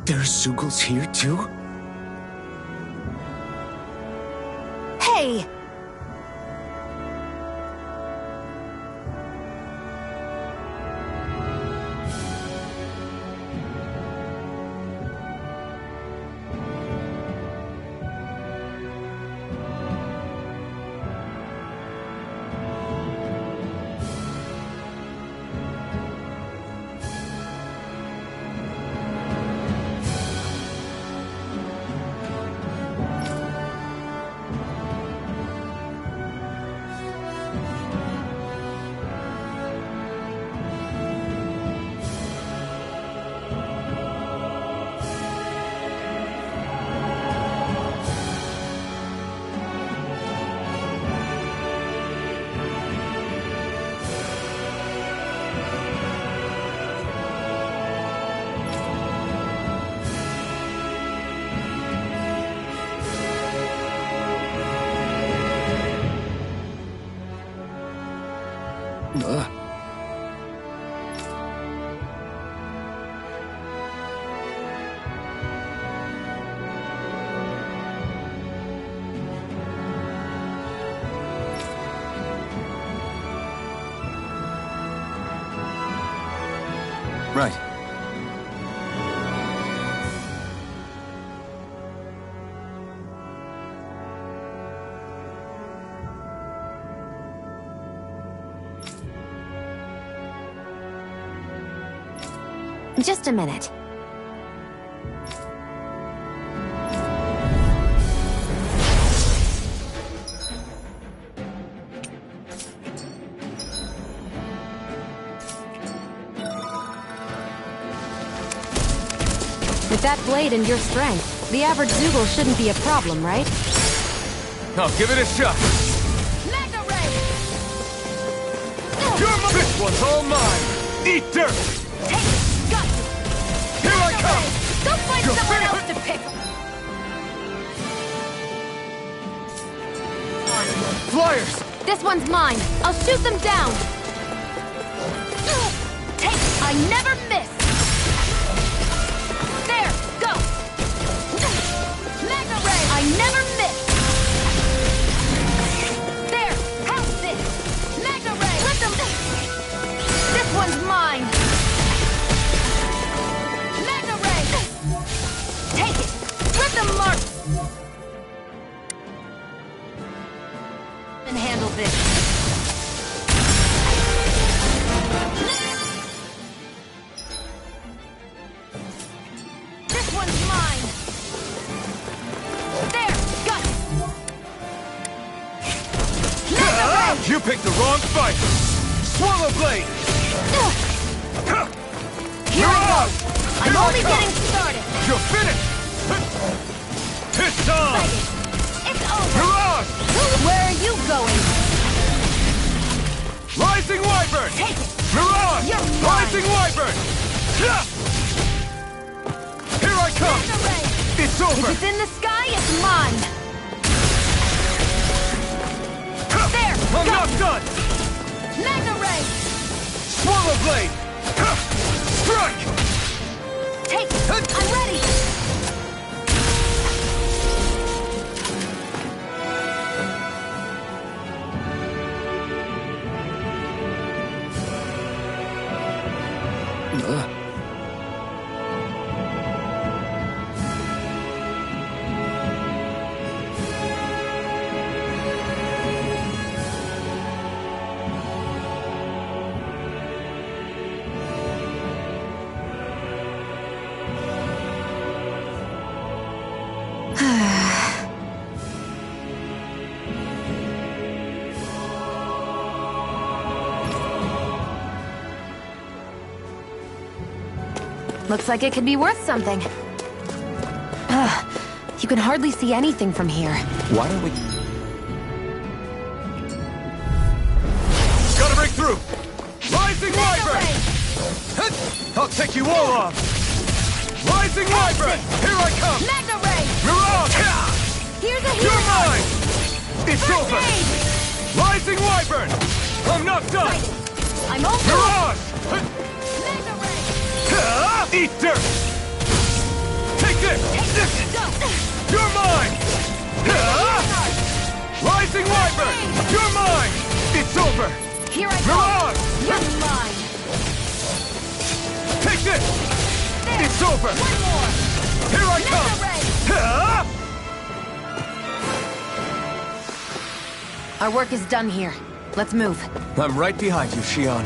There's Zeugles here, too? Hey! Right. Just a minute. With that blade and your strength, the average Zeugle shouldn't be a problem, right? I'll give it a shot. Mega Ray! This one's all mine. Eat dirt. Hey, got you! Here I come. Go find You're someone finished. else to pick! flyers! This one's mine. I'll shoot them down. Take. I never miss. There. Go. Magna ray. I never miss. There. How's this? Magna ray. Let them. This one's mine. Magna ray. Take it. Let them mark. And handle this. This one's mine. There, got it. You picked the wrong fight. Swallow blade. Here I go. I'm only getting started. You're finished. It's on. It's over. Mirage. Where are you going? Rising Wyvern. Take it. Mirage. You're mine. Rising Wyvern. Here I come. It's over. If it's in the sky, it's mine. There. I'm go. not done. Magna ray. Swallow blade. Strike. Take it. I'm ready. Looks like it could be worth something. You can hardly see anything from here. Why don't we... Gotta break through. Rising Wyvern. I'll take you all off. Rising Wyvern. Here I come. Magna ray. Mirage. Here's a You're hero. mine. It's First over. aid. Rising Wyvern. I'm not done. I'm over. Mirage. Magna ray. Eat dirt. Take this. Go. You're mine. Rising Wyvern. You're mine. It's over. Here I go. Mirage. You're mine. Take this. There. It's over. One more. Here I Magna come. Our work is done here. Let's move. I'm right behind you, Shion.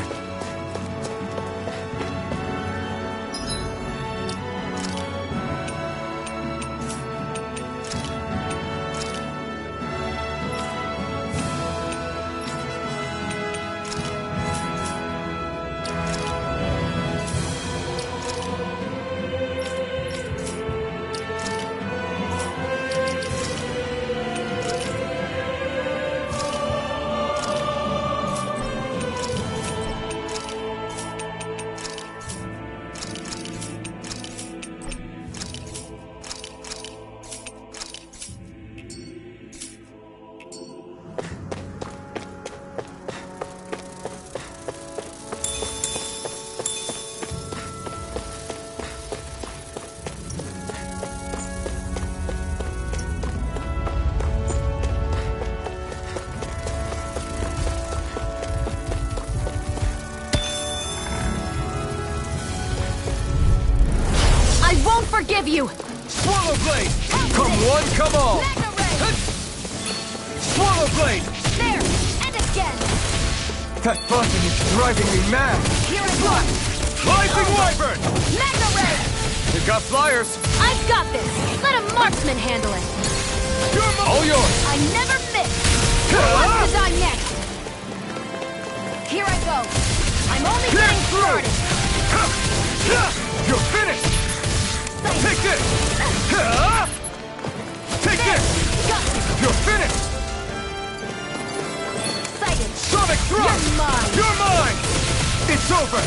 Forgive you! Swallow blade! Come one, come all! Swallow blade! There! And again! That buzzing is driving me mad! Here it comes! Rising Wyvern! Magna ray! You got flyers! I've got this! Let a marksman handle it! All yours! I never miss! Who wants to die next? Here I go! I'm only getting started! You're finished! Take this! Take this! You're finished! Sighted! Sonic thrust! You're mine! You're mine! It's over!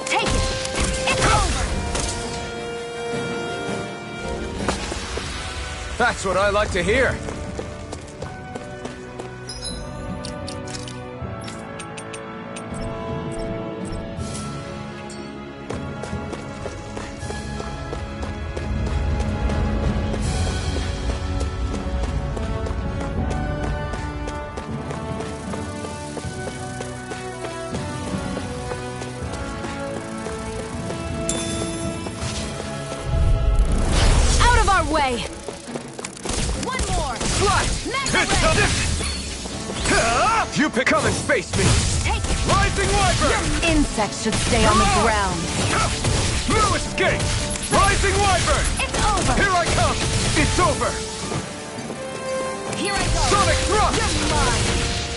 Take it! It's over! That's what I like to hear! way! One more! Slice! You come and face me! Take it! Rising Wyvern! Insects should stay on the ground. No escape! Rising Wyvern! It's over! Here I come! It's over! Here I go! Sonic Thrust! You're mine!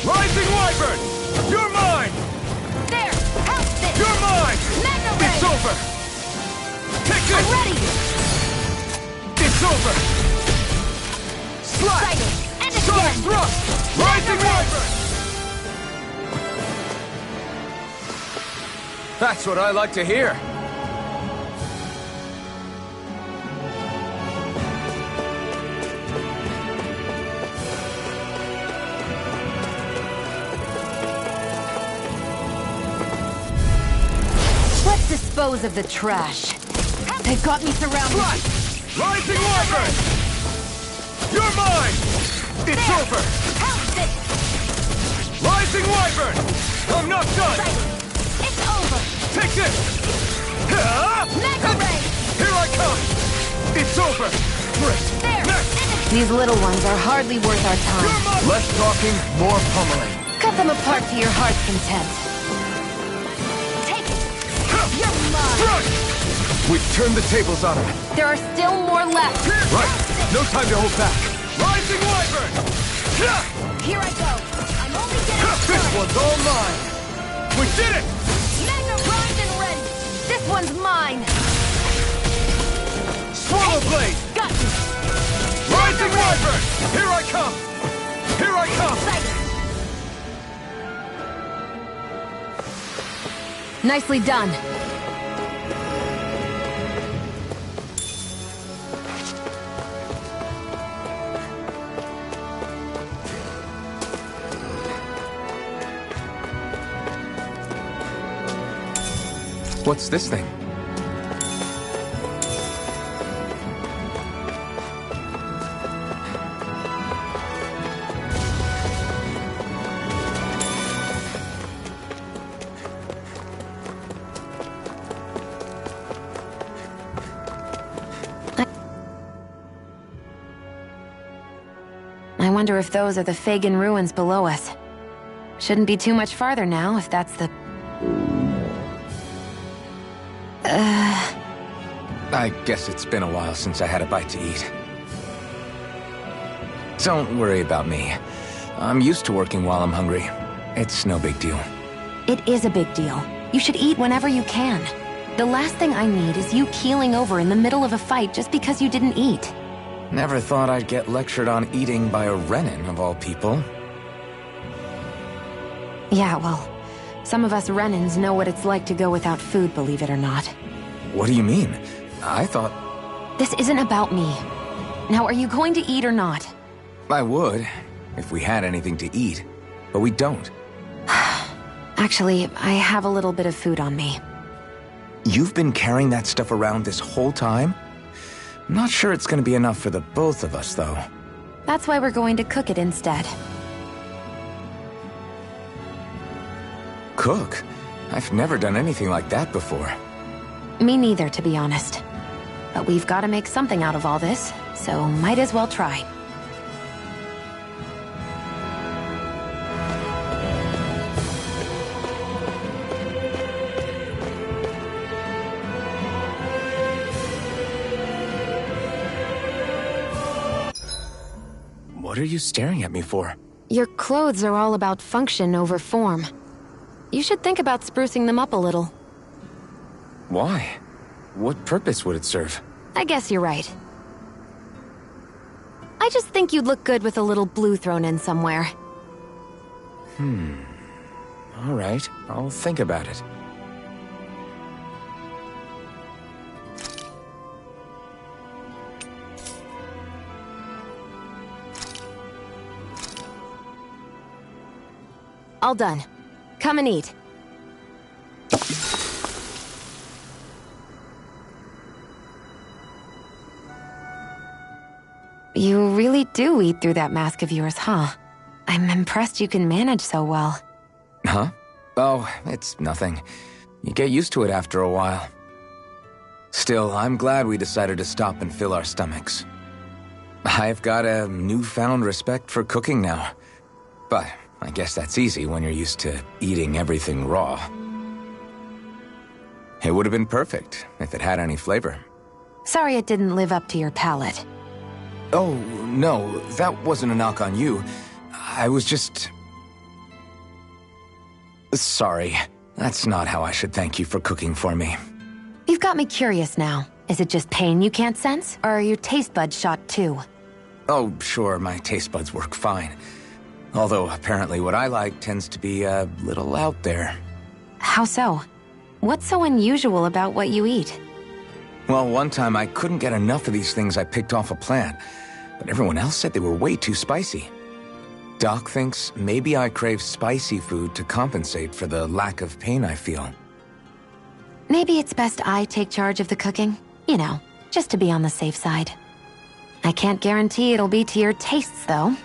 Rising Wyvern! You're mine! There! Help this! You're mine! Mega Ray! It's over! Take this! I'm ready! It's over! Slap! And Sonic again! Thrust! Rising Wyvern! That's what I like to hear. Let's dispose of the trash. They've got me surrounded. Slash! Rising Wyvern! You're mine! It's over! Help this! Rising Wyvern! I'm not done! It's over! Take this! Mega Ray! Here I come! It's over! Great! There! Next! These little ones are hardly worth our time. Less talking, more pummeling. Cut them apart to your heart's content. Take it! You're mine! Run! We've turned the tables on him. There are still more left. Right! No time to hold back. Rising Wyvern! Here I go! I'm only getting This started! one's all mine! We did it! Mega primed and ready! This one's mine. Swallow Blade! Got you! Rising Wyvern! Here I come! Here I come! Nicely done. What's this thing? I wonder if those are the Fagin ruins below us. Shouldn't be too much farther now, if that's the... I guess it's been a while since I had a bite to eat. Don't worry about me. I'm used to working while I'm hungry. It's no big deal. It is a big deal. You should eat whenever you can. The last thing I need is you keeling over in the middle of a fight just because you didn't eat. Never thought I'd get lectured on eating by a Renan, of all people. Yeah, well, some of us Renans know what it's like to go without food, believe it or not. What do you mean? I thought... This isn't about me. Now, are you going to eat or not? I would, if we had anything to eat. But we don't. Actually, I have a little bit of food on me. You've been carrying that stuff around this whole time? I'm not sure it's gonna be enough for the both of us, though. That's why we're going to cook it instead. Cook? I've never done anything like that before. Me neither, to be honest. But we've got to make something out of all this, so might as well try. What are you staring at me for? Your clothes are all about function over form. You should think about sprucing them up a little. Why? What purpose would it serve? I guess you're right. I just think you'd look good with a little blue thrown in somewhere. All right, I'll think about it. All done. Come and eat. You really do eat through that mask of yours, huh? I'm impressed you can manage so well. Huh? Oh, it's nothing. You get used to it after a while. Still, I'm glad we decided to stop and fill our stomachs. I've got a newfound respect for cooking now. But I guess that's easy when you're used to eating everything raw. It would have been perfect if it had any flavor. Sorry it didn't live up to your palate. Oh, no, that wasn't a knock on you. I was just... Sorry. That's not how I should thank you for cooking for me. You've got me curious now. Is it just pain you can't sense? Or are your taste buds shot too? Oh, sure, my taste buds work fine. Although, apparently what I like tends to be a little out there. How so? What's so unusual about what you eat? Well, one time I couldn't get enough of these things I picked off a plant, but everyone else said they were way too spicy. Doc thinks maybe I crave spicy food to compensate for the lack of pain I feel. Maybe it's best I take charge of the cooking. You know, just to be on the safe side. I can't guarantee it'll be to your tastes, though.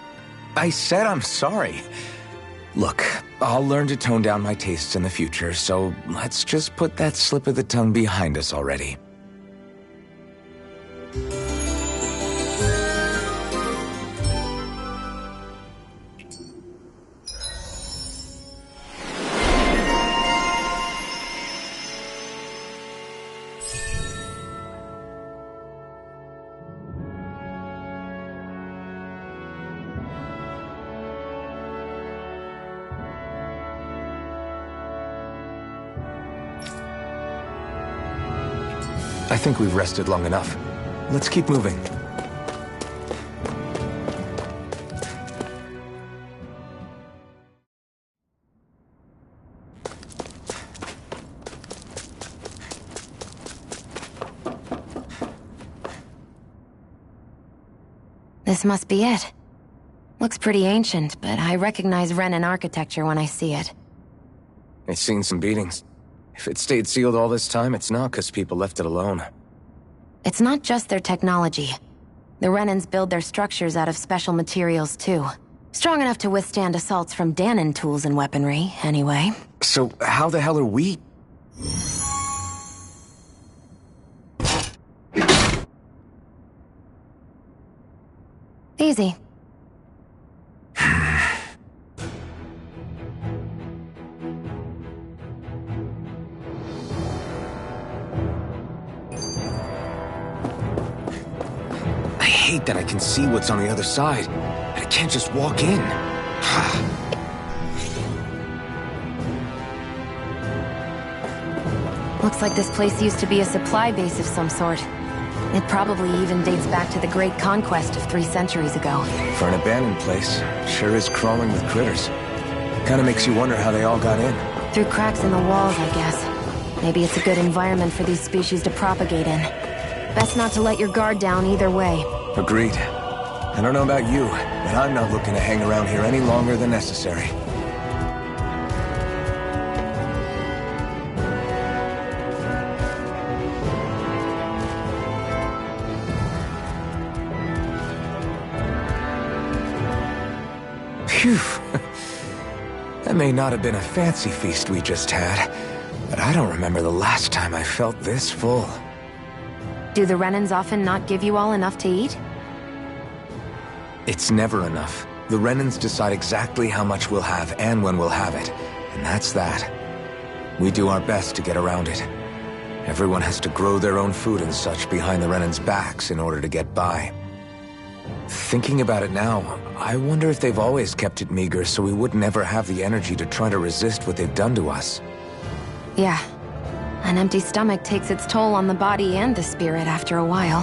I said I'm sorry. Look, I'll learn to tone down my tastes in the future, so let's just put that slip of the tongue behind us already. I think we've rested long enough. Let's keep moving. This must be it. Looks pretty ancient, but I recognize Renan architecture when I see it. It's seen some beatings. If it stayed sealed all this time, it's not because people left it alone. It's not just their technology. The Renans build their structures out of special materials, too. Strong enough to withstand assaults from Dahnan tools and weaponry, anyway. So how the hell are we... Easy. I hate that I can see what's on the other side. I can't just walk in. Looks like this place used to be a supply base of some sort. It probably even dates back to the Great Conquest of 3 centuries ago. For an abandoned place, sure is crawling with critters. Kinda makes you wonder how they all got in. Through cracks in the walls, I guess. Maybe it's a good environment for these species to propagate in. Best not to let your guard down either way. Agreed. I don't know about you, but I'm not looking to hang around here any longer than necessary. Phew. That may not have been a fancy feast we just had, but I don't remember the last time I felt this full. Do the Renans often not give you all enough to eat? It's never enough. The Renans decide exactly how much we'll have and when we'll have it, and that's that. We do our best to get around it. Everyone has to grow their own food and such behind the Renans' backs in order to get by. Thinking about it now, I wonder if they've always kept it meager so we would never have the energy to try to resist what they've done to us. Yeah. An empty stomach takes its toll on the body and the spirit after a while.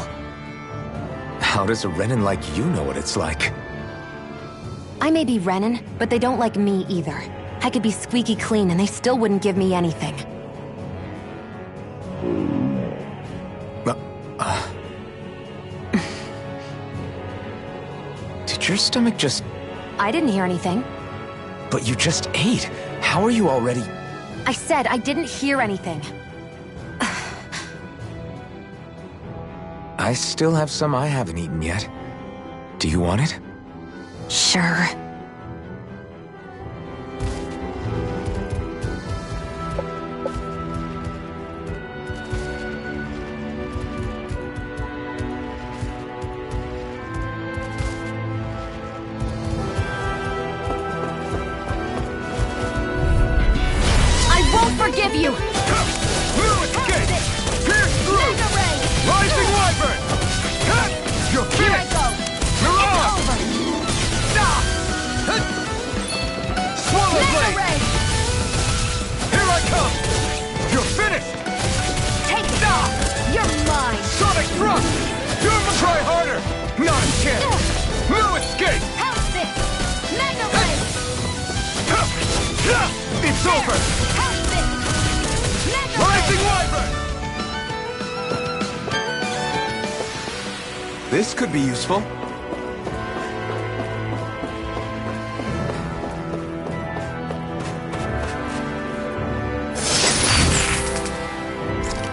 How does a Renan like you know what it's like? I may be Renan, but they don't like me either. I could be squeaky clean and they still wouldn't give me anything. Did your stomach just... I didn't hear anything. But you just ate. How are you already... I said I didn't hear anything. I still have some I haven't eaten yet. Do you want it? Sure. Sonic thrust! Try harder! Not a chance! No escape! House this! Mega Ray! It's over! House this! Mega Rising Wyvern! This could be useful.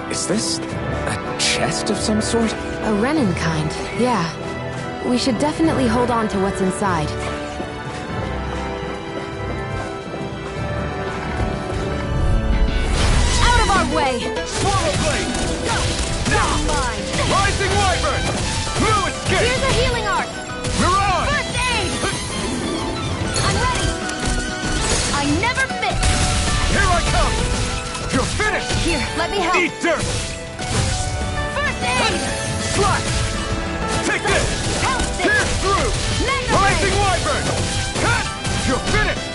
Is this a chest of some sort? A Renin kind, yeah. We should definitely hold on to what's inside. Out of our way! Swallow Blade! Go! Not mine! Rising Wyvern! No escape! Here's a healing arc! Mirage! First aid! I'm ready! I never miss! Here I come! You're finished! Here, let me help! Eat dirt! First aid! Slash! Take this! Help this! Pierce through! Mega Rising Ray! Wyvern! Cut! You're finished!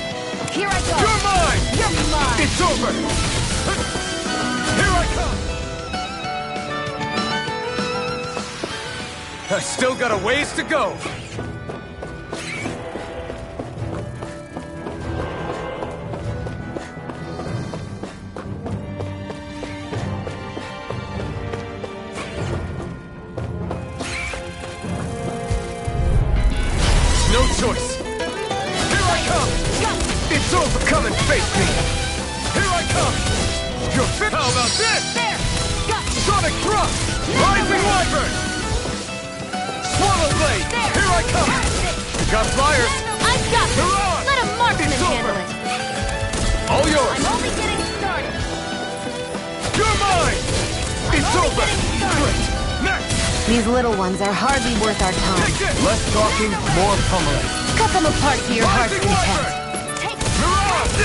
Here I go! You're mine! You're mine! It's over! Here I come! I still got a ways to go! No choice! Here I come! It's over! Come and face me! Here I come! You're fit! How about this? There! Got you! Sonic thrust! Rising Wyvern! Swallow Blade! There! Here I come! Got flyers! I've got this! Mirage! Let a marksman It's handle over. it! All yours! I'm only getting started! You're mine! It's only over! getting started. Great! Next! These little ones are hardly worth our time. Take this! Less talking, more pummeling. Cut them apart to your heart's Rising content. Wyvern! Take Mirage!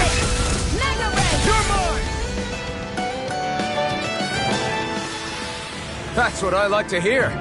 Mega Ray! You're mine! That's what I like to hear.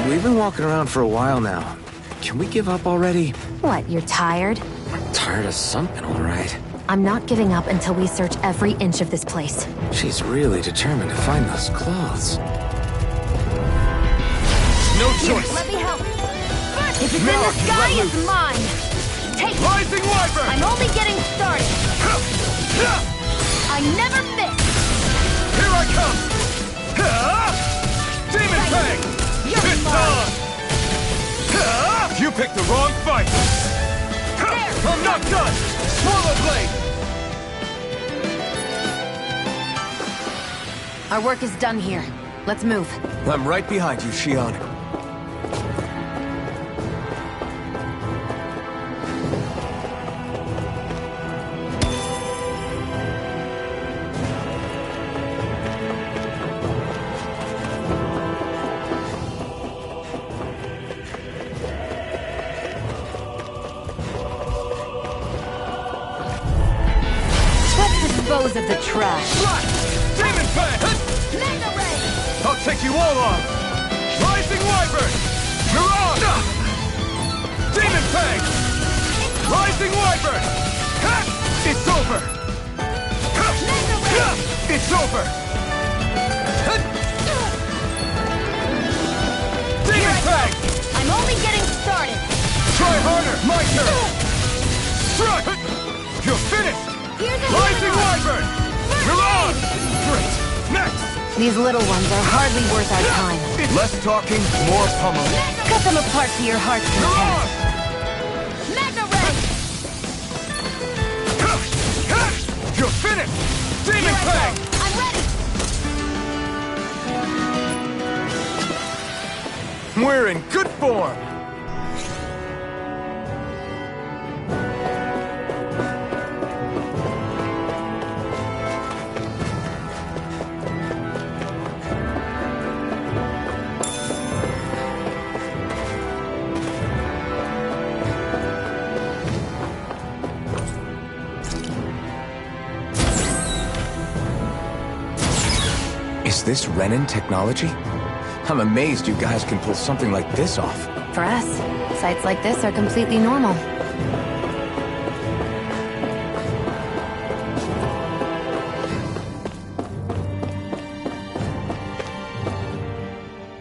We've been walking around for a while now. Can we give up already? What, you're tired? Tired of something, all right. I'm not giving up until we search every inch of this place. She's really determined to find those clothes. No Here, choice! let me help. If it's in Now the I can sky, let it's loose. mine. Take it. Rising Wyvern! I'm only getting started. I never miss. Here I come! Demon Right. Fang! You're It's mine. on! You picked the wrong fight! There. I'm not done! Swallow Blade! Our work is done here. Let's move. I'm right behind you, Shion. Let's dispose of the trash. Slash! Demon Fang! Mega Ray! I'll take you all on! Rising Wyvern! Mirage! Demon Fang! Rising Wyvern! It's over! It's over! Demon Fang! I'm only getting started. Try harder! My turn! Strike! You're finished! Here's a Rising healing arc. Wyvern! Mirage! Great! Next! These little ones are hardly worth our time. Less talking, more pummeling. Cut them apart to your heart's content. Mirage! Mega Ray! You're Fang! I'm ready! We're in good form! Is this Renan technology? I'm amazed you guys can pull something like this off. For us, sights like this are completely normal.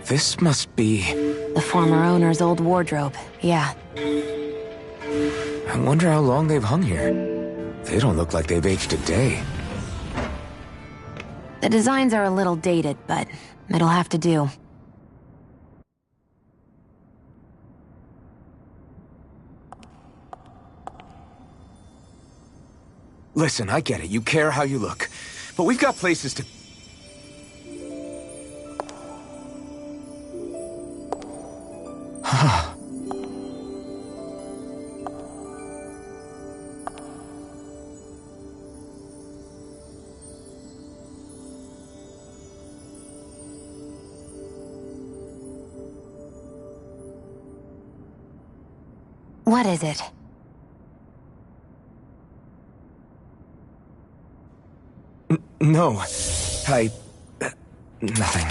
This must be... The former owner's old wardrobe, yeah. I wonder how long they've hung here. They don't look like they've aged a day. The designs are a little dated, but it'll have to do. Listen, I get it. You care how you look. But we've got places to... What is it? No. Nothing.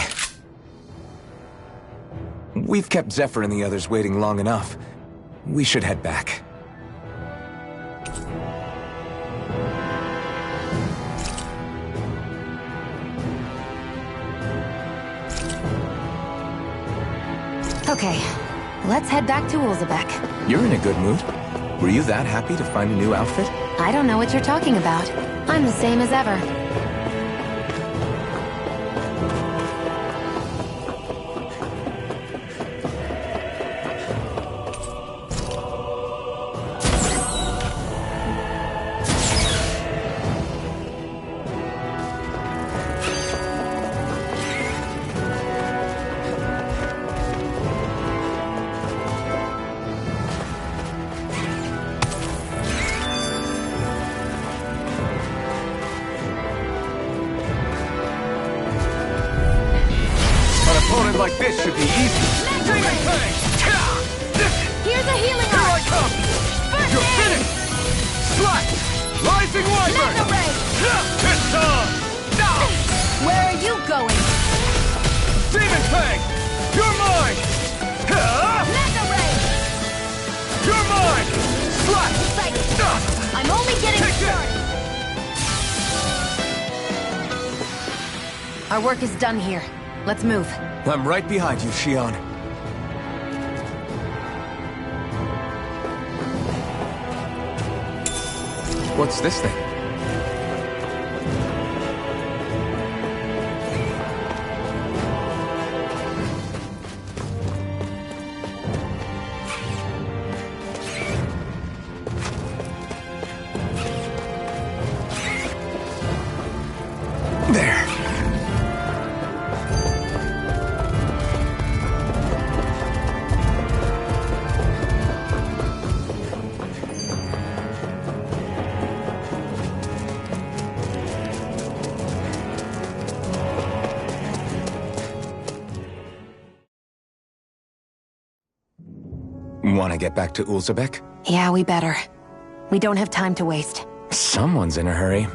We've kept Zephyr and the others waiting long enough. We should head back. Okay, let's head back to Ulzebek. You're in a good mood. Were you that happy to find a new outfit? I don't know what you're talking about. I'm the same as ever. Like this should be easy. Demon Fang! Here's a healing Here arm! I come! You're finished! Slash! Rising Wyvern! Mega Ray! It's on! Where are you going? Demon Fang! You're mine! Mega Ray! You're mine! Slash! Psych! I'm only getting started! Our work is done here. Let's move. I'm right behind you, Xion. What's this thing? There. Want to get back to Ulzebek? Yeah, we better. We don't have time to waste. Someone's in a hurry.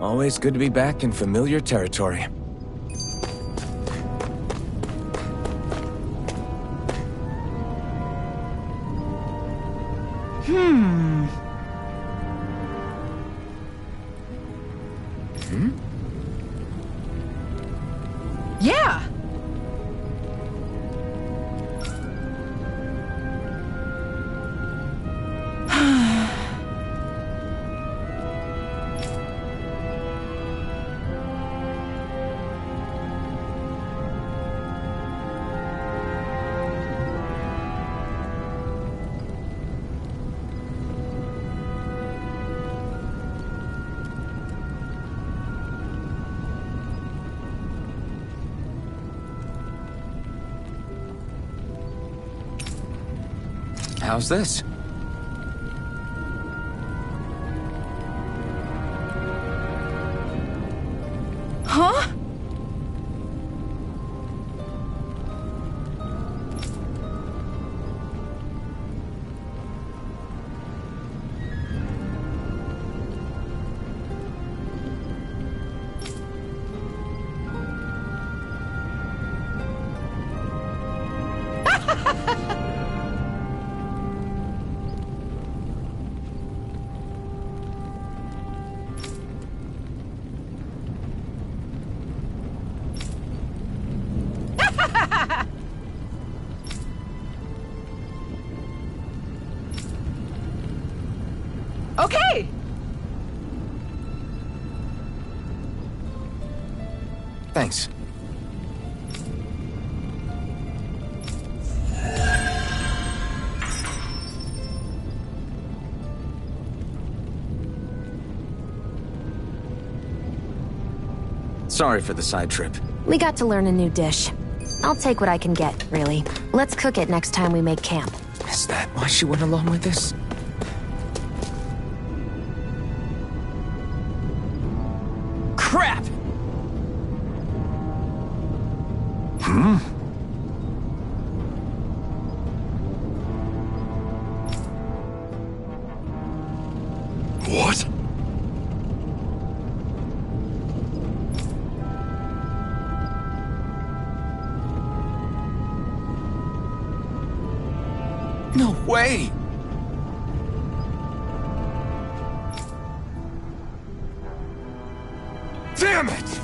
Always good to be back in familiar territory. Yeah! How's this? Huh? Okay! Thanks. Sorry for the side trip. We got to learn a new dish. I'll take what I can get, really. Let's cook it next time we make camp. Is that why she went along with this? Crap! Hmm? What? No way! Damn it!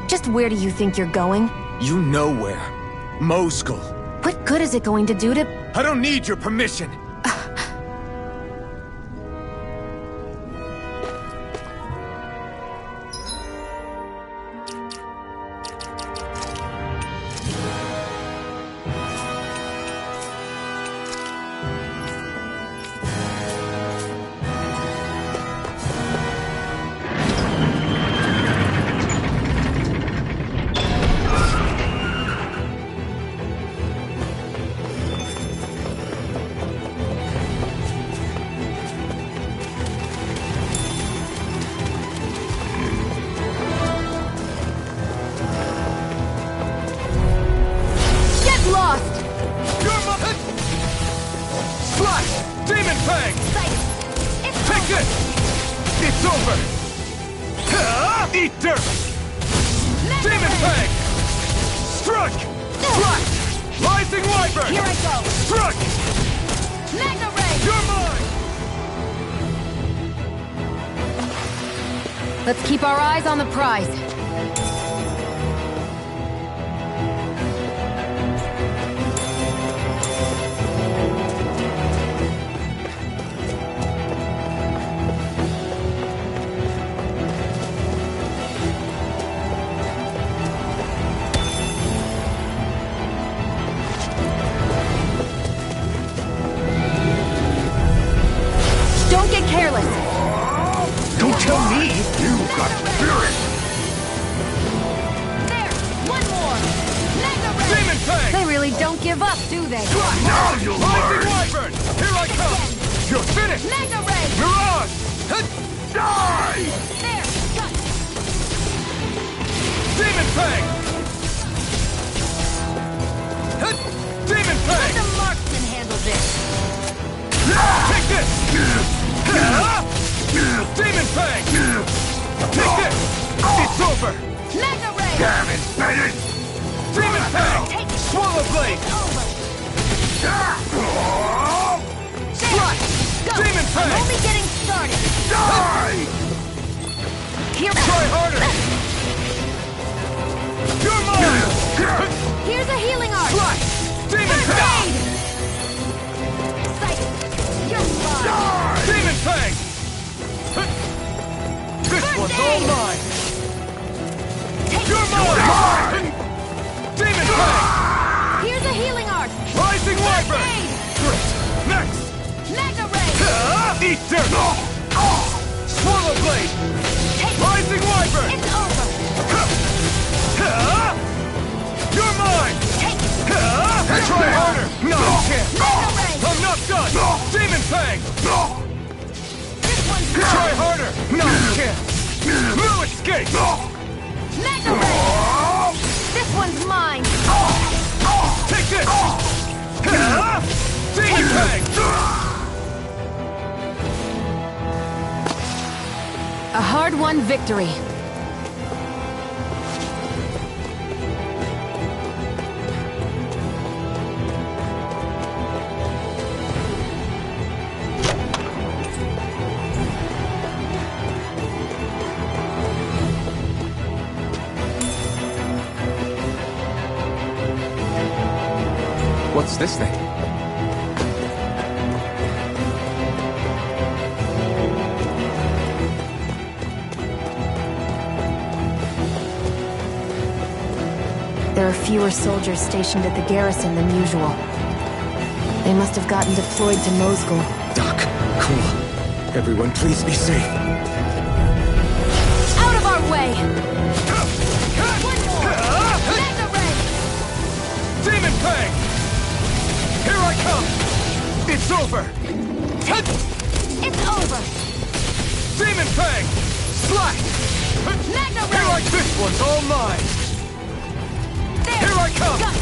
Just where do you think you're going? You know where. Moskull. What good is it going to do to... I don't need your permission! It's over! Eat dirt! Demon Fang! Struck! Slash! Rising Wyvern! Here I go! Struck! Mega Ray! You're mine! Let's keep our eyes on the prize. Don't get careless. Don't tell me! You've got spirit! There! One more! Mega Ray! Demon Fang! They really don't give up, do they? Now you'll Rising Wyvern! Here I come! You're finished! Mega Ray! Mirage! Die! There! Got it! Demon Fang! Demon Fang! The marksman handle this! Take this! Demon Fang! Take this! It's over! Mega Ray! Damn it, Bennett! Demon Fang! Swallow Blade! Over! Slash! Go! Demon Fang! I'm only getting started! Die! Here! Try harder! You're mine! Here's a healing art! Slash! Demon First Fang! aid! Excited! You're mine! Demon Fang! This First one's aid! all mine! Take You're mine! Demon Fang! Here's a healing art! Rising Wyvern! aid! Great! Next! Mega Ray! Eat dirt! Swallow Blade! Take Rising Wyvern! It's over! You're mine! Take Demon Fang! Try harder! No, you can't! No escape! Mega Ray! This one's mine! Take this! Demon Fang! A hard-won victory. What's this thing? There are fewer soldiers stationed at the garrison than usual. They must have gotten deployed to Mosgul. Doc, cool. Everyone, please be safe. Out of our way! One more! Mega Ray! Demon Fang! Here I come! It's over! It's over! Demon Fang! Slash! Mega Here Ray! this one's all mine! There! Here I come! Got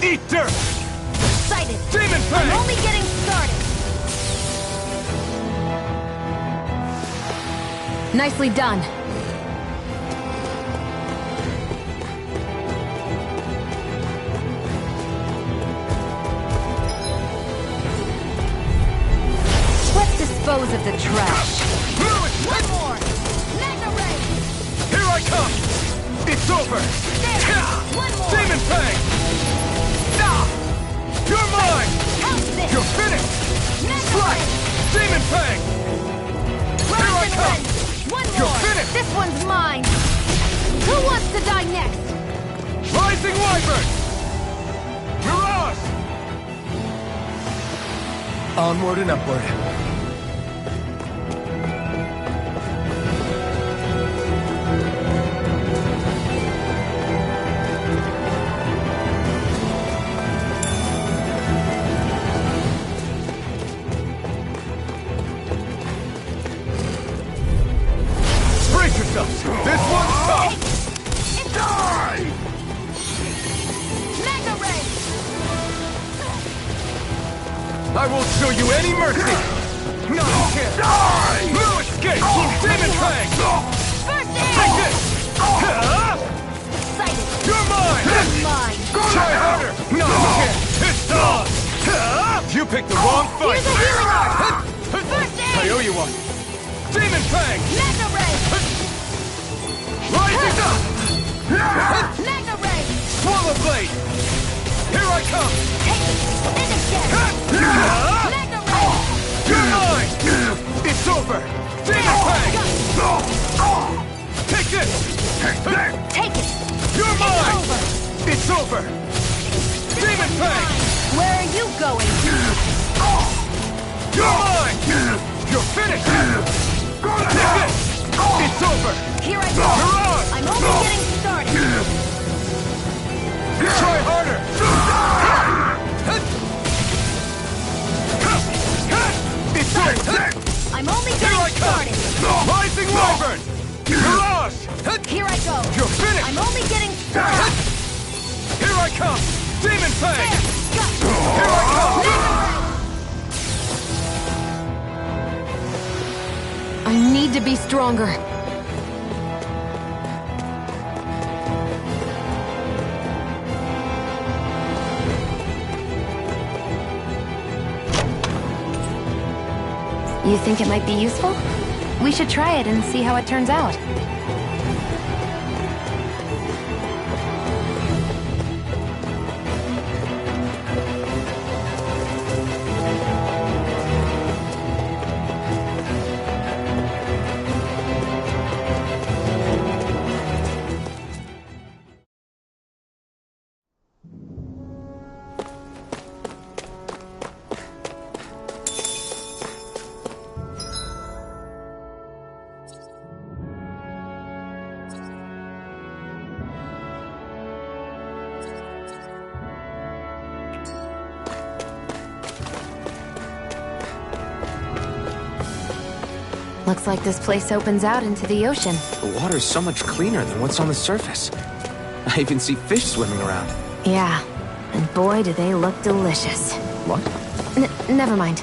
Eat dirt! Excited! Demon Fang! I'm only getting started! Nicely done. Let's dispose of the trash. One more! Mega Ray! Here I come! It's over! There! One more! Demon Fang! Ah! You're mine! How's this? You're finished! Mega Slash! Ray! Demon Fang! Here I come! One You're more! finished! This one's mine! Who wants to die next? Rising Wyvern! Mirage! Onward and upward. Brace yourselves! This one's tough! Die! Mega Ray! I won't show you any mercy! No, you can't! Die! No escape! Demon Fang! First aid! Take this! Excited! You're mine! It's mine! Try harder! No, you can't! It's done! You picked the wrong fight! Here's a healing art! First aid! I owe you one! Demon Fang! Mega Ray! Rising up! Mega Ray! Swallow Blade! Here I come! Take it! Finish it! Mega Ray! You're mine! It's over! Demon Fang! Take this! Take it! You're mine! Over! It's over! Demon Fang! Where are you going? You're mine! You're finished! Take this! It's over! Here I go! Mirage! I'm only getting started! Try harder! It's over! I'm only Here I getting come! started! Rising Wyvern! Mirage! Here I go! You're finished! I'm only getting started! Here I come! Demon Fang! Got Here I come! I need to be stronger. You think it might be useful? We should try it and see how it turns out. Looks like this place opens out into the ocean. The water's so much cleaner than what's on the surface. I even see fish swimming around. Yeah, and boy do they look delicious. What? Never mind.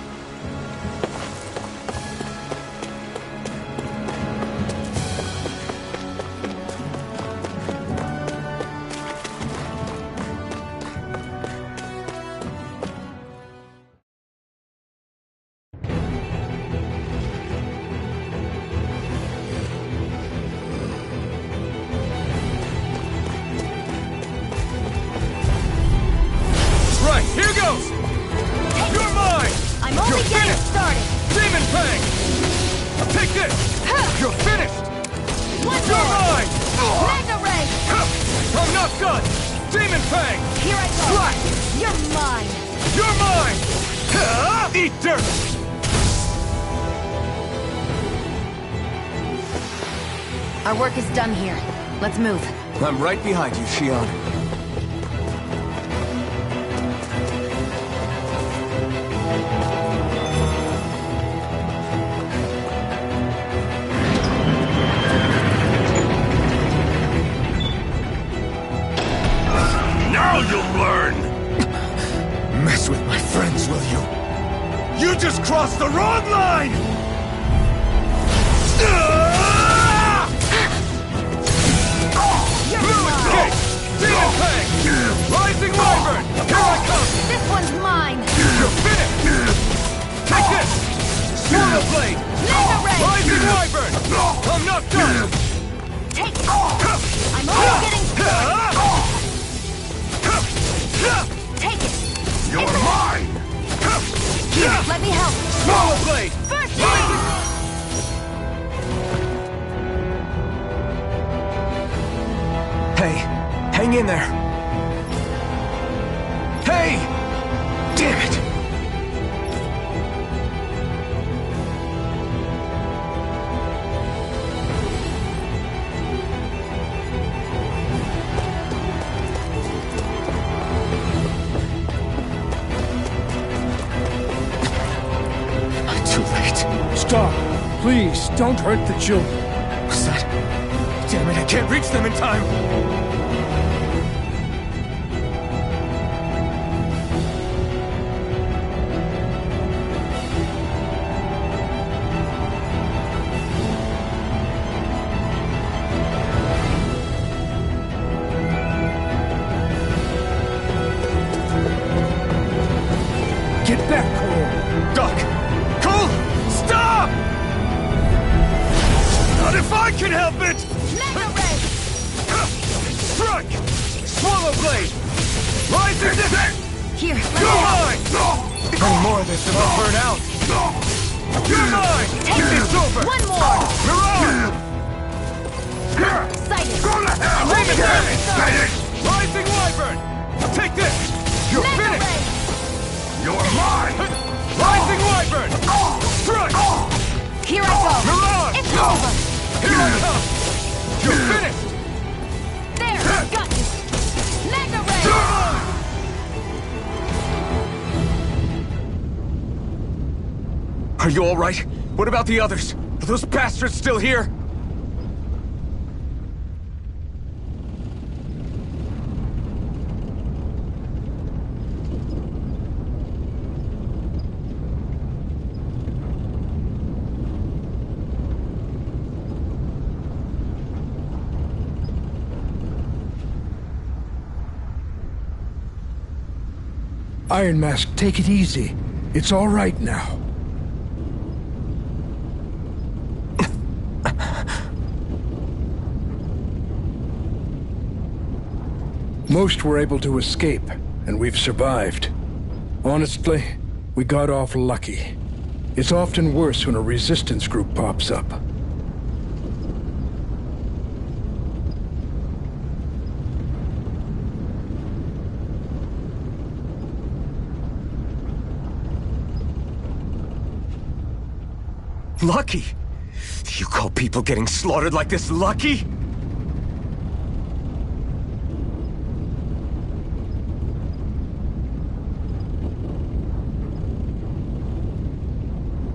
Our work is done here. Let's move. I'm right behind you, Shionne. Now you'll learn! Mess with my friends, will you? You just crossed the wrong line! Demon Fang! Rising Wyvern! Here I come! This one's mine! You're finished! Take this! Swallow Blade! Mega Ray! Rising Wyvern! I'm not done! Take it! I'm only getting started! Take it! You're mine! Here, let me help! Swallow Blade! First Hey, hang in there. Hey! Damn it! Too late. Stop! Please, don't hurt the children. What's that? Damn it, I can't reach them in time! Get back, Cole! Doc! Cole! Stop! Not if I can help it! Mega Ray! Strike! Swallow Blade! Rising Dip! Here, let me You're help! mine! Any more of this and I'll burn out! You're mine! Take It's over! One more! Mirage! Sighted! I'm only getting started! Rising Wyvern! Take this! You're Mega finished! Ray! You're mine! Rising Wyvern! Strike! Here I go! Mirage! It's over! Here I come! You're finished! There! Got you! Mega Ray! Are you all right? What about the others? Are those bastards still here? Iron Mask, take it easy. It's all right now. Most were able to escape, and we've survived. Honestly, we got off lucky. It's often worse when a resistance group pops up. Lucky? You call people getting slaughtered like this lucky?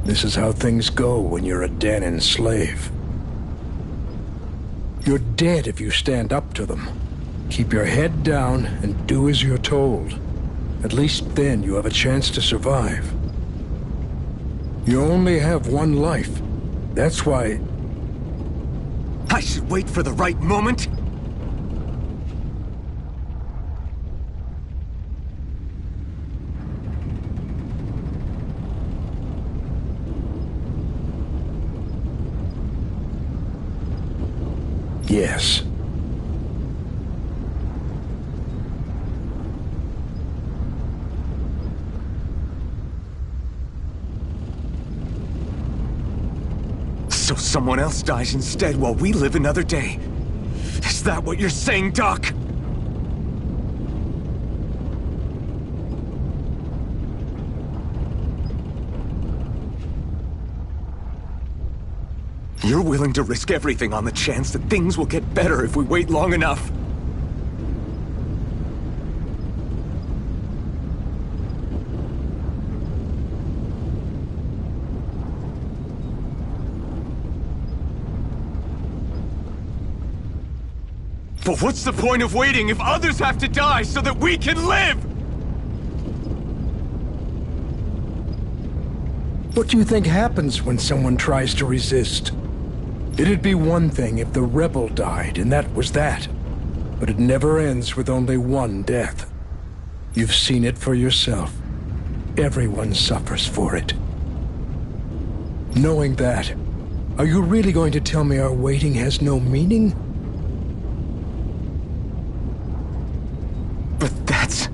This is how things go when you're a Dahnan slave. You're dead if you stand up to them. Keep your head down and do as you're told. At least then you have a chance to survive. You only have one life. That's why... I should wait for the right moment? Yes. So someone else dies instead while we live another day. Is that what you're saying, Doc? You're willing to risk everything on the chance that things will get better if we wait long enough. But what's the point of waiting if others have to die so that we can live? What do you think happens when someone tries to resist? It'd be one thing if the rebel died, and that was that. But it never ends with only one death. You've seen it for yourself. Everyone suffers for it. Knowing that, are you really going to tell me our waiting has no meaning? But that's...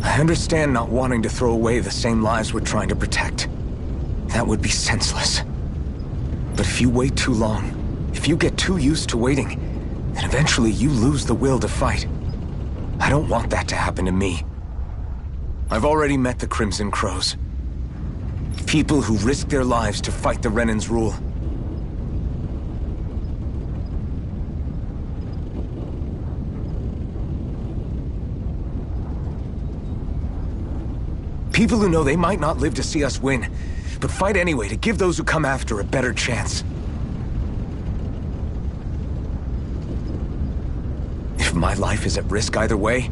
I understand not wanting to throw away the same lives we're trying to protect. That would be senseless. But if you wait too long, if you get too used to waiting, then eventually you lose the will to fight. I don't want that to happen to me. I've already met the Crimson Crows. People who risk their lives to fight the Renan's rule. People who know they might not live to see us win, but fight anyway to give those who come after a better chance. If my life is at risk either way,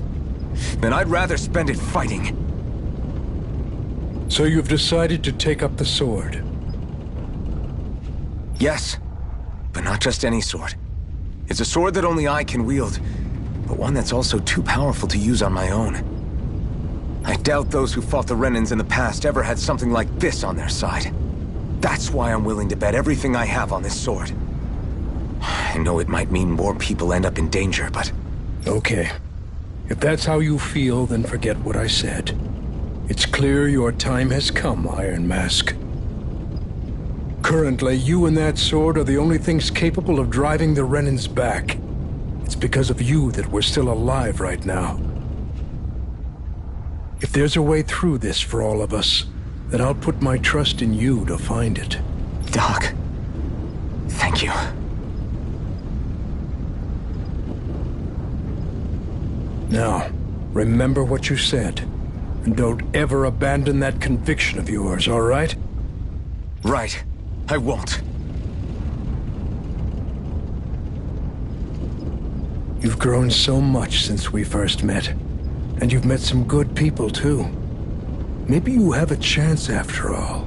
then I'd rather spend it fighting. So you've decided to take up the sword? Yes, but not just any sword. It's a sword that only I can wield, but one that's also too powerful to use on my own. I doubt those who fought the Renans in the past ever had something like this on their side. That's why I'm willing to bet everything I have on this sword. I know it might mean more people end up in danger, but... Okay. If that's how you feel, then forget what I said. It's clear your time has come, Iron Mask. Currently, you and that sword are the only things capable of driving the Renans back. It's because of you that we're still alive right now. If there's a way through this for all of us, then I'll put my trust in you to find it. Doc, thank you. Now, remember what you said, and don't ever abandon that conviction of yours, all right? Right. I won't. You've grown so much since we first met. And you've met some good people, too. Maybe you have a chance after all.